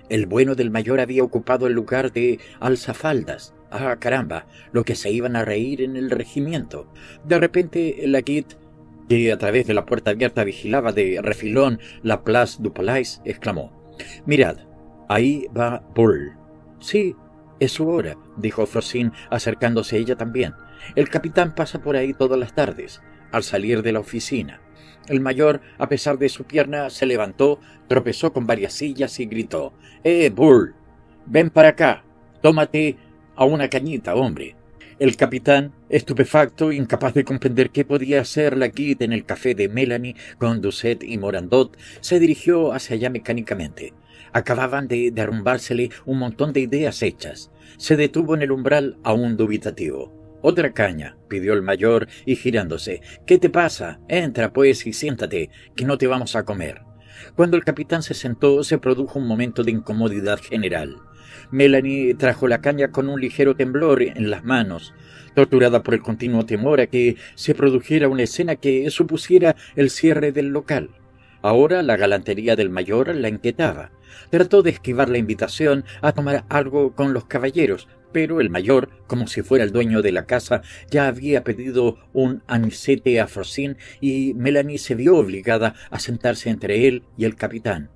B: El bueno del mayor había ocupado el lugar de alzafaldas. ¡Ah, caramba! Lo que se iban a reír en el regimiento. De repente, Laguitte, que a través de la puerta abierta vigilaba de refilón la Place du Palais, exclamó: «Mirad, ahí va Bull». «Sí, es su hora», dijo Frosine, acercándose ella también. «El capitán pasa por ahí todas las tardes, al salir de la oficina». El mayor, a pesar de su pierna, se levantó, tropezó con varias sillas y gritó: Bull! Ven para acá, tómate a una cañita, hombre». El capitán, estupefacto, incapaz de comprender qué podía hacer Laguitte en el café de Melanie con Doucet y Morandot, se dirigió hacia allá mecánicamente. Acababan de derrumbársele un montón de ideas hechas. Se detuvo en el umbral aún dubitativo. «Otra caña», pidió el mayor, y girándose. «¿Qué te pasa? Entra, pues, y siéntate, que no te vamos a comer». Cuando el capitán se sentó, se produjo un momento de incomodidad general. Melanie trajo la caña con un ligero temblor en las manos, torturada por el continuo temor a que se produjera una escena que supusiera el cierre del local. Ahora la galantería del mayor la inquietaba. Trató de esquivar la invitación a tomar algo con los caballeros, pero el mayor, como si fuera el dueño de la casa, ya había pedido un anisete a Frosín y Melanie se vio obligada a sentarse entre él y el capitán.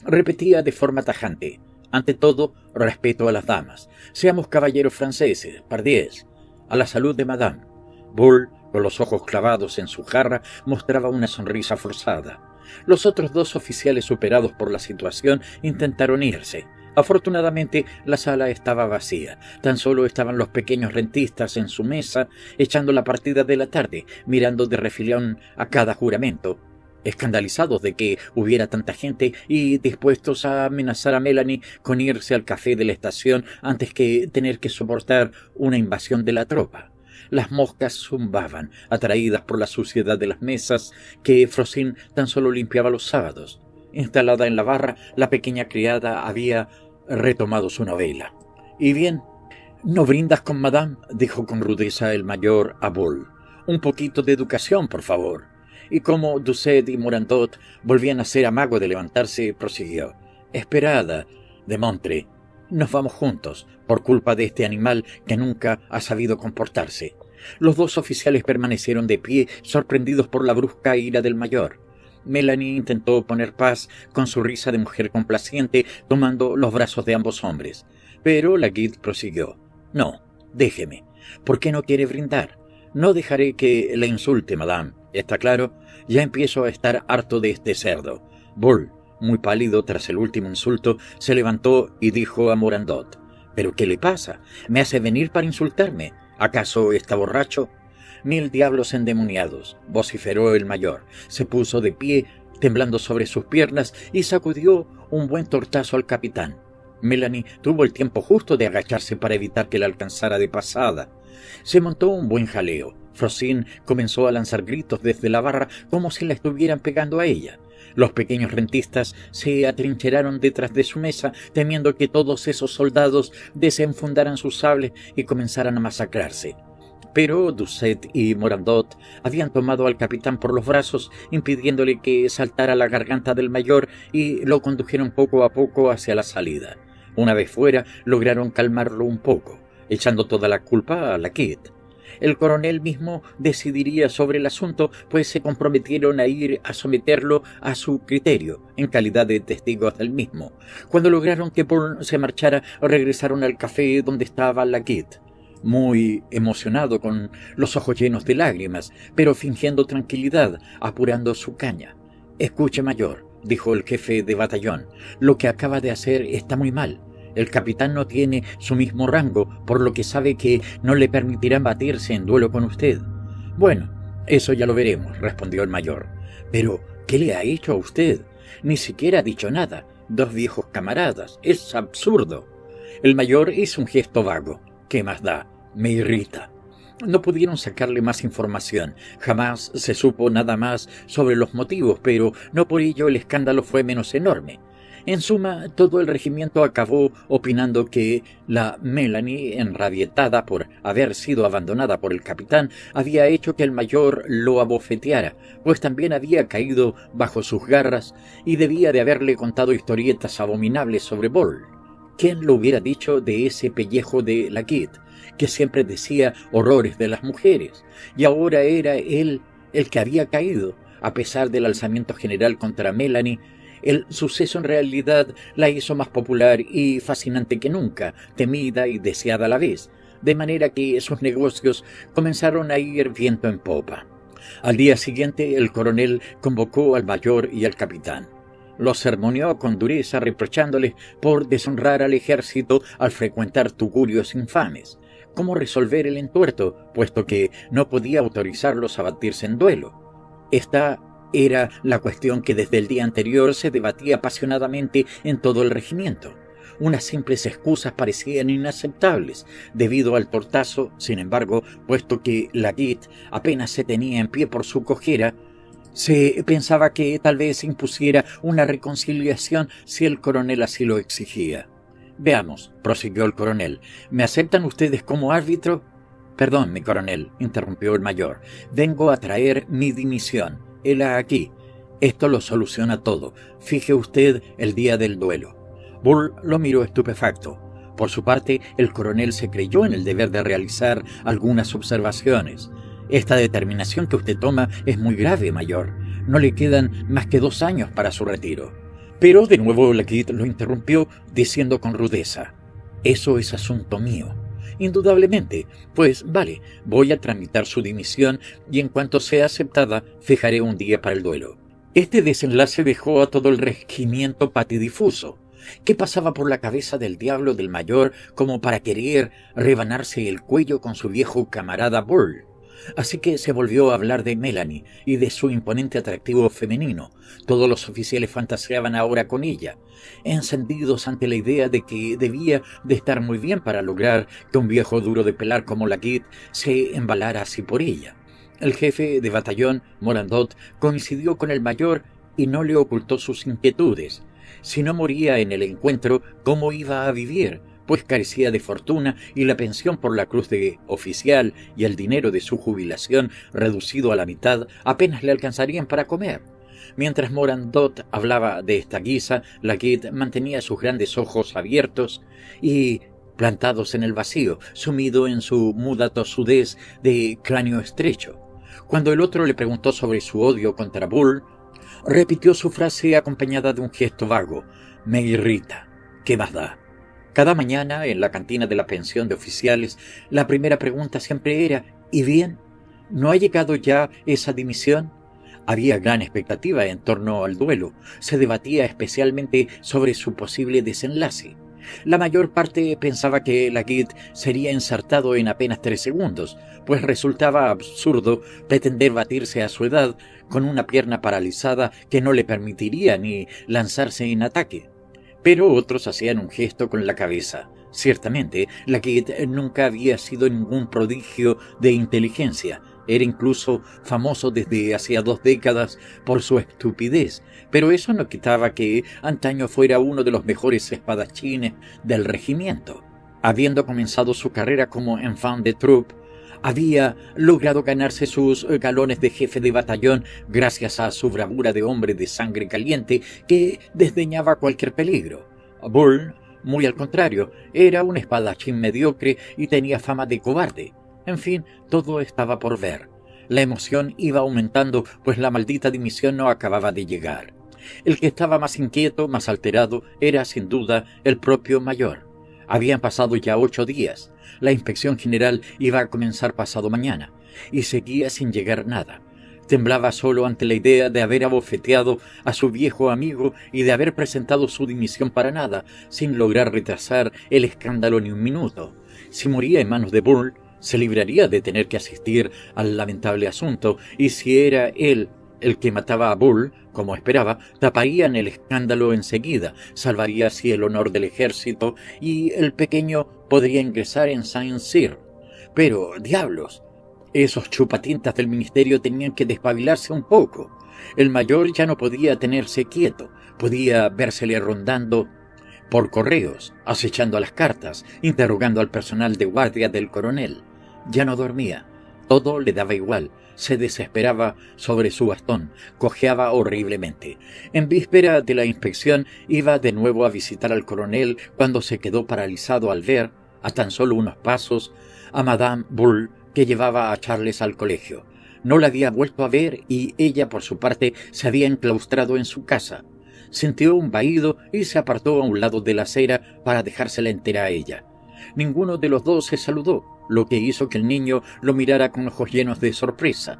B: Repetía de forma tajante: «Ante todo, respeto a las damas. Seamos caballeros franceses, pardiez. A la salud de madame». Bull, con los ojos clavados en su jarra, mostraba una sonrisa forzada. Los otros dos oficiales, superados por la situación, intentaron irse. Afortunadamente, la sala estaba vacía. Tan solo estaban los pequeños rentistas en su mesa, echando la partida de la tarde, mirando de refilón a cada juramento, escandalizados de que hubiera tanta gente y dispuestos a amenazar a Melanie con irse al café de la estación antes que tener que soportar una invasión de la tropa. Las moscas zumbaban, atraídas por la suciedad de las mesas que Frosín tan solo limpiaba los sábados. Instalada en la barra, la pequeña criada había retomado su novela. «¿Y bien? ¿No brindas con madame?», dijo con rudeza el mayor a Bull. «Un poquito de educación, por favor». Y como Doucet y Morandot volvían a hacer amago de levantarse, prosiguió: «Esperada, de Montre. Nos vamos juntos, por culpa de este animal que nunca ha sabido comportarse». Los dos oficiales permanecieron de pie, sorprendidos por la brusca ira del mayor. Melanie intentó poner paz con su risa de mujer complaciente, tomando los brazos de ambos hombres. Pero la Guide prosiguió: «No, déjeme. ¿Por qué no quiere brindar? No dejaré que le insulte, madame. ¿Está claro? Ya empiezo a estar harto de este cerdo». Bull, muy pálido tras el último insulto, se levantó y dijo a Morandot: «¿Pero qué le pasa? ¿Me hace venir para insultarme? ¿Acaso está borracho?». «Mil diablos endemoniados», vociferó el mayor. Se puso de pie, temblando sobre sus piernas, y sacudió un buen tortazo al capitán. Melanie tuvo el tiempo justo de agacharse para evitar que la alcanzara de pasada. Se montó un buen jaleo. Frosín comenzó a lanzar gritos desde la barra como si la estuvieran pegando a ella. Los pequeños rentistas se atrincheraron detrás de su mesa, temiendo que todos esos soldados desenfundaran sus sables y comenzaran a masacrarse. Pero Doucet y Morandot habían tomado al capitán por los brazos, impidiéndole que saltara la garganta del mayor, y lo condujeron poco a poco hacia la salida. Una vez fuera, lograron calmarlo un poco, echando toda la culpa a la Guide. El coronel mismo decidiría sobre el asunto, pues se comprometieron a ir a someterlo a su criterio, en calidad de testigos del mismo. Cuando lograron que Bourne se marchara, regresaron al café donde estaba la Guide, muy emocionado, con los ojos llenos de lágrimas, pero fingiendo tranquilidad, apurando su caña. «Escuche, mayor», dijo el jefe de batallón, «lo que acaba de hacer está muy mal. El capitán no tiene su mismo rango, por lo que sabe que no le permitirán batirse en duelo con usted». «Bueno, eso ya lo veremos», respondió el mayor. «Pero, ¿qué le ha hecho a usted? Ni siquiera ha dicho nada. Dos viejos camaradas. Es absurdo». El mayor hizo un gesto vago. «¿Qué más da? Me irrita». No pudieron sacarle más información. Jamás se supo nada más sobre los motivos, pero no por ello el escándalo fue menos enorme. En suma, todo el regimiento acabó opinando que la Melanie, enrabietada por haber sido abandonada por el capitán, había hecho que el mayor lo abofeteara, pues también había caído bajo sus garras y debía de haberle contado historietas abominables sobre Bull. ¿Quién lo hubiera dicho de ese pellejo de la Guide, que siempre decía horrores de las mujeres? Y ahora era él el que había caído. A pesar del alzamiento general contra Melanie, el suceso en realidad la hizo más popular y fascinante que nunca, temida y deseada a la vez, de manera que sus negocios comenzaron a ir viento en popa. Al día siguiente el coronel convocó al mayor y al capitán. Los sermoneó con dureza, reprochándoles por deshonrar al ejército al frecuentar tugurios infames. ¿Cómo resolver el entuerto, puesto que no podía autorizarlos a batirse en duelo? Esta era la cuestión que desde el día anterior se debatía apasionadamente en todo el regimiento. Unas simples excusas parecían inaceptables, debido al tortazo. Sin embargo, puesto que Laguitte apenas se tenía en pie por su cojera, se pensaba que tal vez impusiera una reconciliación si el coronel así lo exigía. «Veamos», prosiguió el coronel, «¿me aceptan ustedes como árbitro?» «Perdón, mi coronel», interrumpió el mayor, «vengo a traer mi dimisión. Hela aquí. Esto lo soluciona todo. Fije usted el día del duelo». Bull lo miró estupefacto. Por su parte, el coronel se creyó en el deber de realizar algunas observaciones. «Esta determinación que usted toma es muy grave, mayor. No le quedan más que 2 años para su retiro». Pero de nuevo Laguitte lo interrumpió, diciendo con rudeza: «Eso es asunto mío». «Indudablemente. Pues vale, voy a tramitar su dimisión y en cuanto sea aceptada, fijaré un día para el duelo». Este desenlace dejó a todo el regimiento patidifuso. ¿Qué pasaba por la cabeza del diablo del mayor como para querer rebanarse el cuello con su viejo camarada Bull? Así que se volvió a hablar de Melanie y de su imponente atractivo femenino. Todos los oficiales fantaseaban ahora con ella, encendidos ante la idea de que debía de estar muy bien para lograr que un viejo duro de pelar como Laguitte se embalara así por ella. El jefe de batallón, Morandot, coincidió con el mayor y no le ocultó sus inquietudes. Si no moría en el encuentro, ¿cómo iba a vivir? Pues carecía de fortuna y la pensión por la cruz de oficial y el dinero de su jubilación, reducido a la mitad, apenas le alcanzarían para comer. Mientras Morandot hablaba de esta guisa, Laguitte mantenía sus grandes ojos abiertos y plantados en el vacío, sumido en su muda tosudez de cráneo estrecho. Cuando el otro le preguntó sobre su odio contra Bull, repitió su frase acompañada de un gesto vago: «Me irrita. ¿Qué más da?». Cada mañana, en la cantina de la pensión de oficiales, la primera pregunta siempre era: «¿Y bien? ¿No ha llegado ya esa dimisión?». Había gran expectativa en torno al duelo. Se debatía especialmente sobre su posible desenlace. La mayor parte pensaba que Laguitte sería ensartado en apenas 3 segundos, pues resultaba absurdo pretender batirse a su edad con una pierna paralizada que no le permitiría ni lanzarse en ataque. Pero otros hacían un gesto con la cabeza. Ciertamente, Laguitte nunca había sido ningún prodigio de inteligencia. Era incluso famoso desde hacía 2 décadas por su estupidez, pero eso no quitaba que antaño fuera uno de los mejores espadachines del regimiento. Habiendo comenzado su carrera como enfant de troupe, había logrado ganarse sus galones de jefe de batallón gracias a su bravura de hombre de sangre caliente que desdeñaba cualquier peligro. Bull, muy al contrario, era un espadachín mediocre y tenía fama de cobarde. En fin, todo estaba por ver. La emoción iba aumentando, pues la maldita dimisión no acababa de llegar. El que estaba más inquieto, más alterado, era sin duda el propio mayor. Habían pasado ya 8 días. La inspección general iba a comenzar pasado mañana, y seguía sin llegar nada. Temblaba solo ante la idea de haber abofeteado a su viejo amigo y de haber presentado su dimisión para nada, sin lograr retrasar el escándalo ni un minuto. Si moría en manos de Bull, se libraría de tener que asistir al lamentable asunto, y si era él el que mataba a Bull, como esperaba, taparían el escándalo enseguida, salvaría así el honor del ejército y el pequeño podría ingresar en Saint-Cyr. Pero, diablos, esos chupatintas del ministerio tenían que despabilarse un poco. El mayor ya no podía tenerse quieto, podía vérsele rondando por correos, acechando a las cartas, interrogando al personal de guardia del coronel. Ya no dormía, todo le daba igual, se desesperaba sobre su bastón, cojeaba horriblemente. En víspera de la inspección iba de nuevo a visitar al coronel cuando se quedó paralizado al ver, a tan solo unos pasos, a Madame Bull, que llevaba a Charles al colegio. No la había vuelto a ver y ella, por su parte, se había enclaustrado en su casa. Sintió un vahido y se apartó a un lado de la acera para dejársela entera a ella. Ninguno de los dos se saludó, lo que hizo que el niño lo mirara con ojos llenos de sorpresa.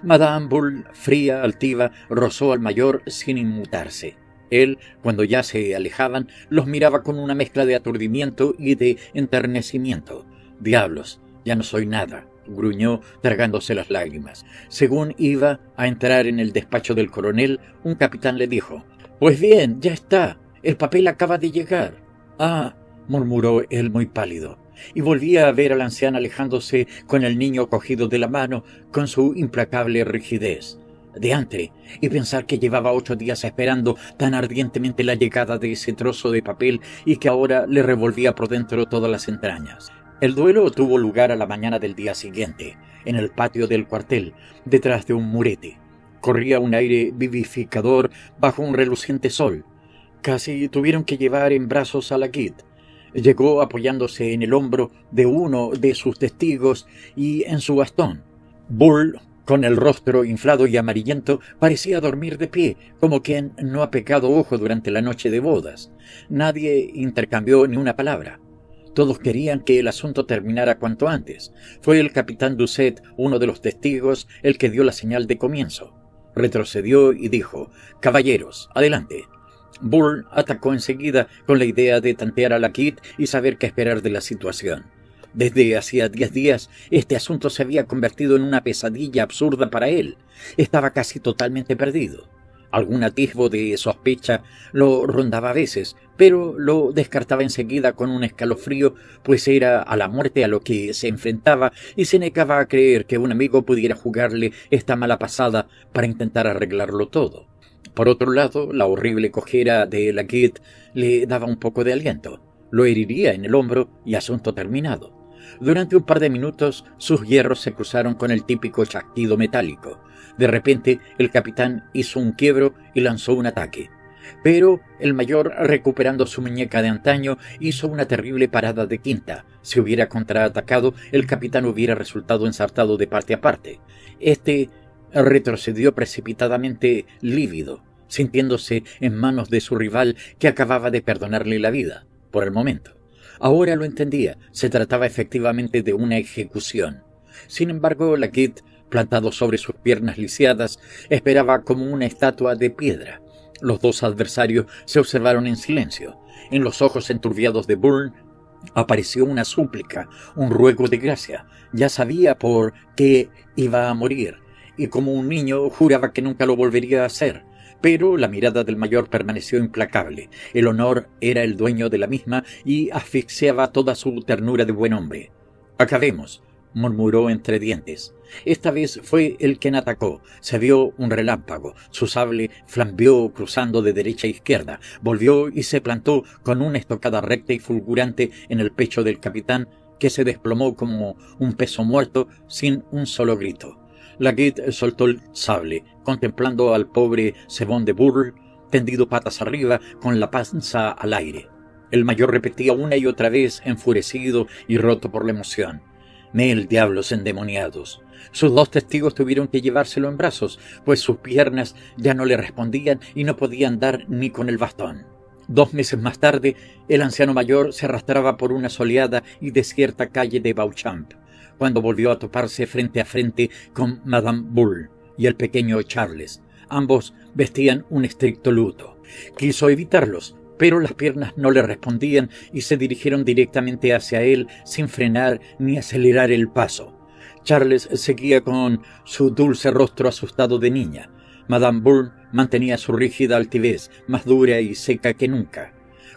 B: Madame Bull, fría, altiva, rozó al mayor sin inmutarse. Él, cuando ya se alejaban, los miraba con una mezcla de aturdimiento y de enternecimiento. «Diablos, ya no soy nada», gruñó, tragándose las lágrimas. Según iba a entrar en el despacho del coronel, un capitán le dijo: «Pues bien, ya está. El papel acaba de llegar». Ah, murmuró él muy pálido, y volvía a ver a la anciana alejándose con el niño cogido de la mano con su implacable rigidez. Diantre, y pensar que llevaba 8 días esperando tan ardientemente la llegada de ese trozo de papel y que ahora le revolvía por dentro todas las entrañas. El duelo tuvo lugar a la mañana del día siguiente, en el patio del cuartel, detrás de un murete. Corría un aire vivificador bajo un reluciente sol. Casi tuvieron que llevar en brazos a la Kidd. Llegó apoyándose en el hombro de uno de sus testigos y en su bastón. Bull, con el rostro inflado y amarillento, parecía dormir de pie, como quien no ha pecado ojo durante la noche de bodas. Nadie intercambió ni una palabra. Todos querían que el asunto terminara cuanto antes. Fue el capitán Doucet, uno de los testigos, el que dio la señal de comienzo. Retrocedió y dijo: «Caballeros, adelante». Bull atacó enseguida con la idea de tantear a la Kidd y saber qué esperar de la situación. Desde hacía 10 días este asunto se había convertido en una pesadilla absurda para él. Estaba casi totalmente perdido. Algún atisbo de sospecha lo rondaba a veces, pero lo descartaba enseguida con un escalofrío, pues era a la muerte a lo que se enfrentaba y se negaba a creer que un amigo pudiera jugarle esta mala pasada para intentar arreglarlo todo. Por otro lado, la horrible cojera de la Kidd le daba un poco de aliento. Lo heriría en el hombro y asunto terminado. Durante un par de minutos sus hierros se cruzaron con el típico chasquido metálico. De repente el capitán hizo un quiebro y lanzó un ataque. Pero el mayor, recuperando su muñeca de antaño, hizo una terrible parada de quinta. Si hubiera contraatacado, el capitán hubiera resultado ensartado de parte a parte. Este retrocedió precipitadamente, lívido, sintiéndose en manos de su rival, que acababa de perdonarle la vida, por el momento. Ahora lo entendía, se trataba efectivamente de una ejecución. Sin embargo, la Kidd, plantado sobre sus piernas lisiadas, esperaba como una estatua de piedra. Los dos adversarios se observaron en silencio. En los ojos enturbiados de Bull apareció una súplica, un ruego de gracia. Ya sabía por qué iba a morir, y como un niño juraba que nunca lo volvería a hacer. Pero la mirada del mayor permaneció implacable. El honor era el dueño de la misma y asfixiaba toda su ternura de buen hombre. «Acabemos», murmuró entre dientes. Esta vez fue el quien atacó. Se vio un relámpago. Su sable flambeó cruzando de derecha a izquierda. Volvió y se plantó con una estocada recta y fulgurante en el pecho del capitán, que se desplomó como un peso muerto sin un solo grito. La Kidd soltó el sable, contemplando al pobre Sebón de Bull, tendido patas arriba, con la panza al aire. El mayor repetía una y otra vez, enfurecido y roto por la emoción: «Mil diablos endemoniados». Sus dos testigos tuvieron que llevárselo en brazos, pues sus piernas ya no le respondían y no podía andar ni con el bastón. 2 meses más tarde, el anciano mayor se arrastraba por una soleada y desierta calle de Beauchamp, cuando volvió a toparse frente a frente con Madame Bull y el pequeño Charles. Ambos vestían un estricto luto. Quiso evitarlos, pero las piernas no le respondían y se dirigieron directamente hacia él sin frenar ni acelerar el paso. Charles seguía con su dulce rostro asustado de niña. Madame Bull mantenía su rígida altivez, más dura y seca que nunca.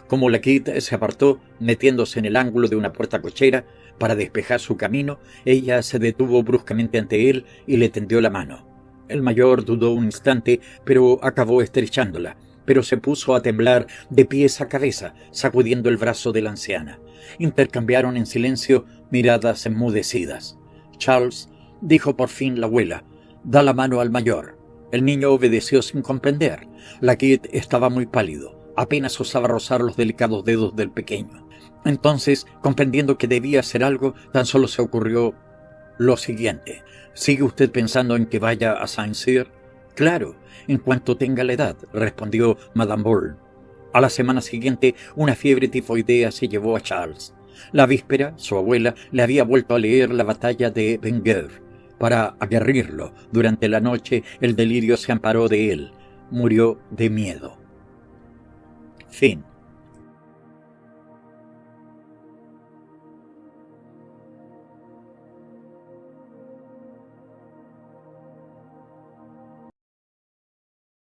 B: Como la Kidd se apartó, metiéndose en el ángulo de una puerta cochera para despejar su camino, ella se detuvo bruscamente ante él y le tendió la mano. El mayor dudó un instante, pero acabó estrechándola, pero se puso a temblar de pies a cabeza, sacudiendo el brazo de la anciana. Intercambiaron en silencio miradas enmudecidas. «Charles», dijo por fin la abuela, «da la mano al mayor». El niño obedeció sin comprender. La Kidd estaba muy pálido. Apenas osaba rozar los delicados dedos del pequeño. Entonces, comprendiendo que debía hacer algo, tan solo se ocurrió lo siguiente: «¿Sigue usted pensando en que vaya a Saint-Cyr?» «Claro, en cuanto tenga la edad», respondió Madame Bull. A la semana siguiente, una fiebre tifoidea se llevó a Charles. La víspera, su abuela le había vuelto a leer la batalla de Bengers para aguerrirlo. Durante la noche, el delirio se amparó de él. Murió de miedo. Fin.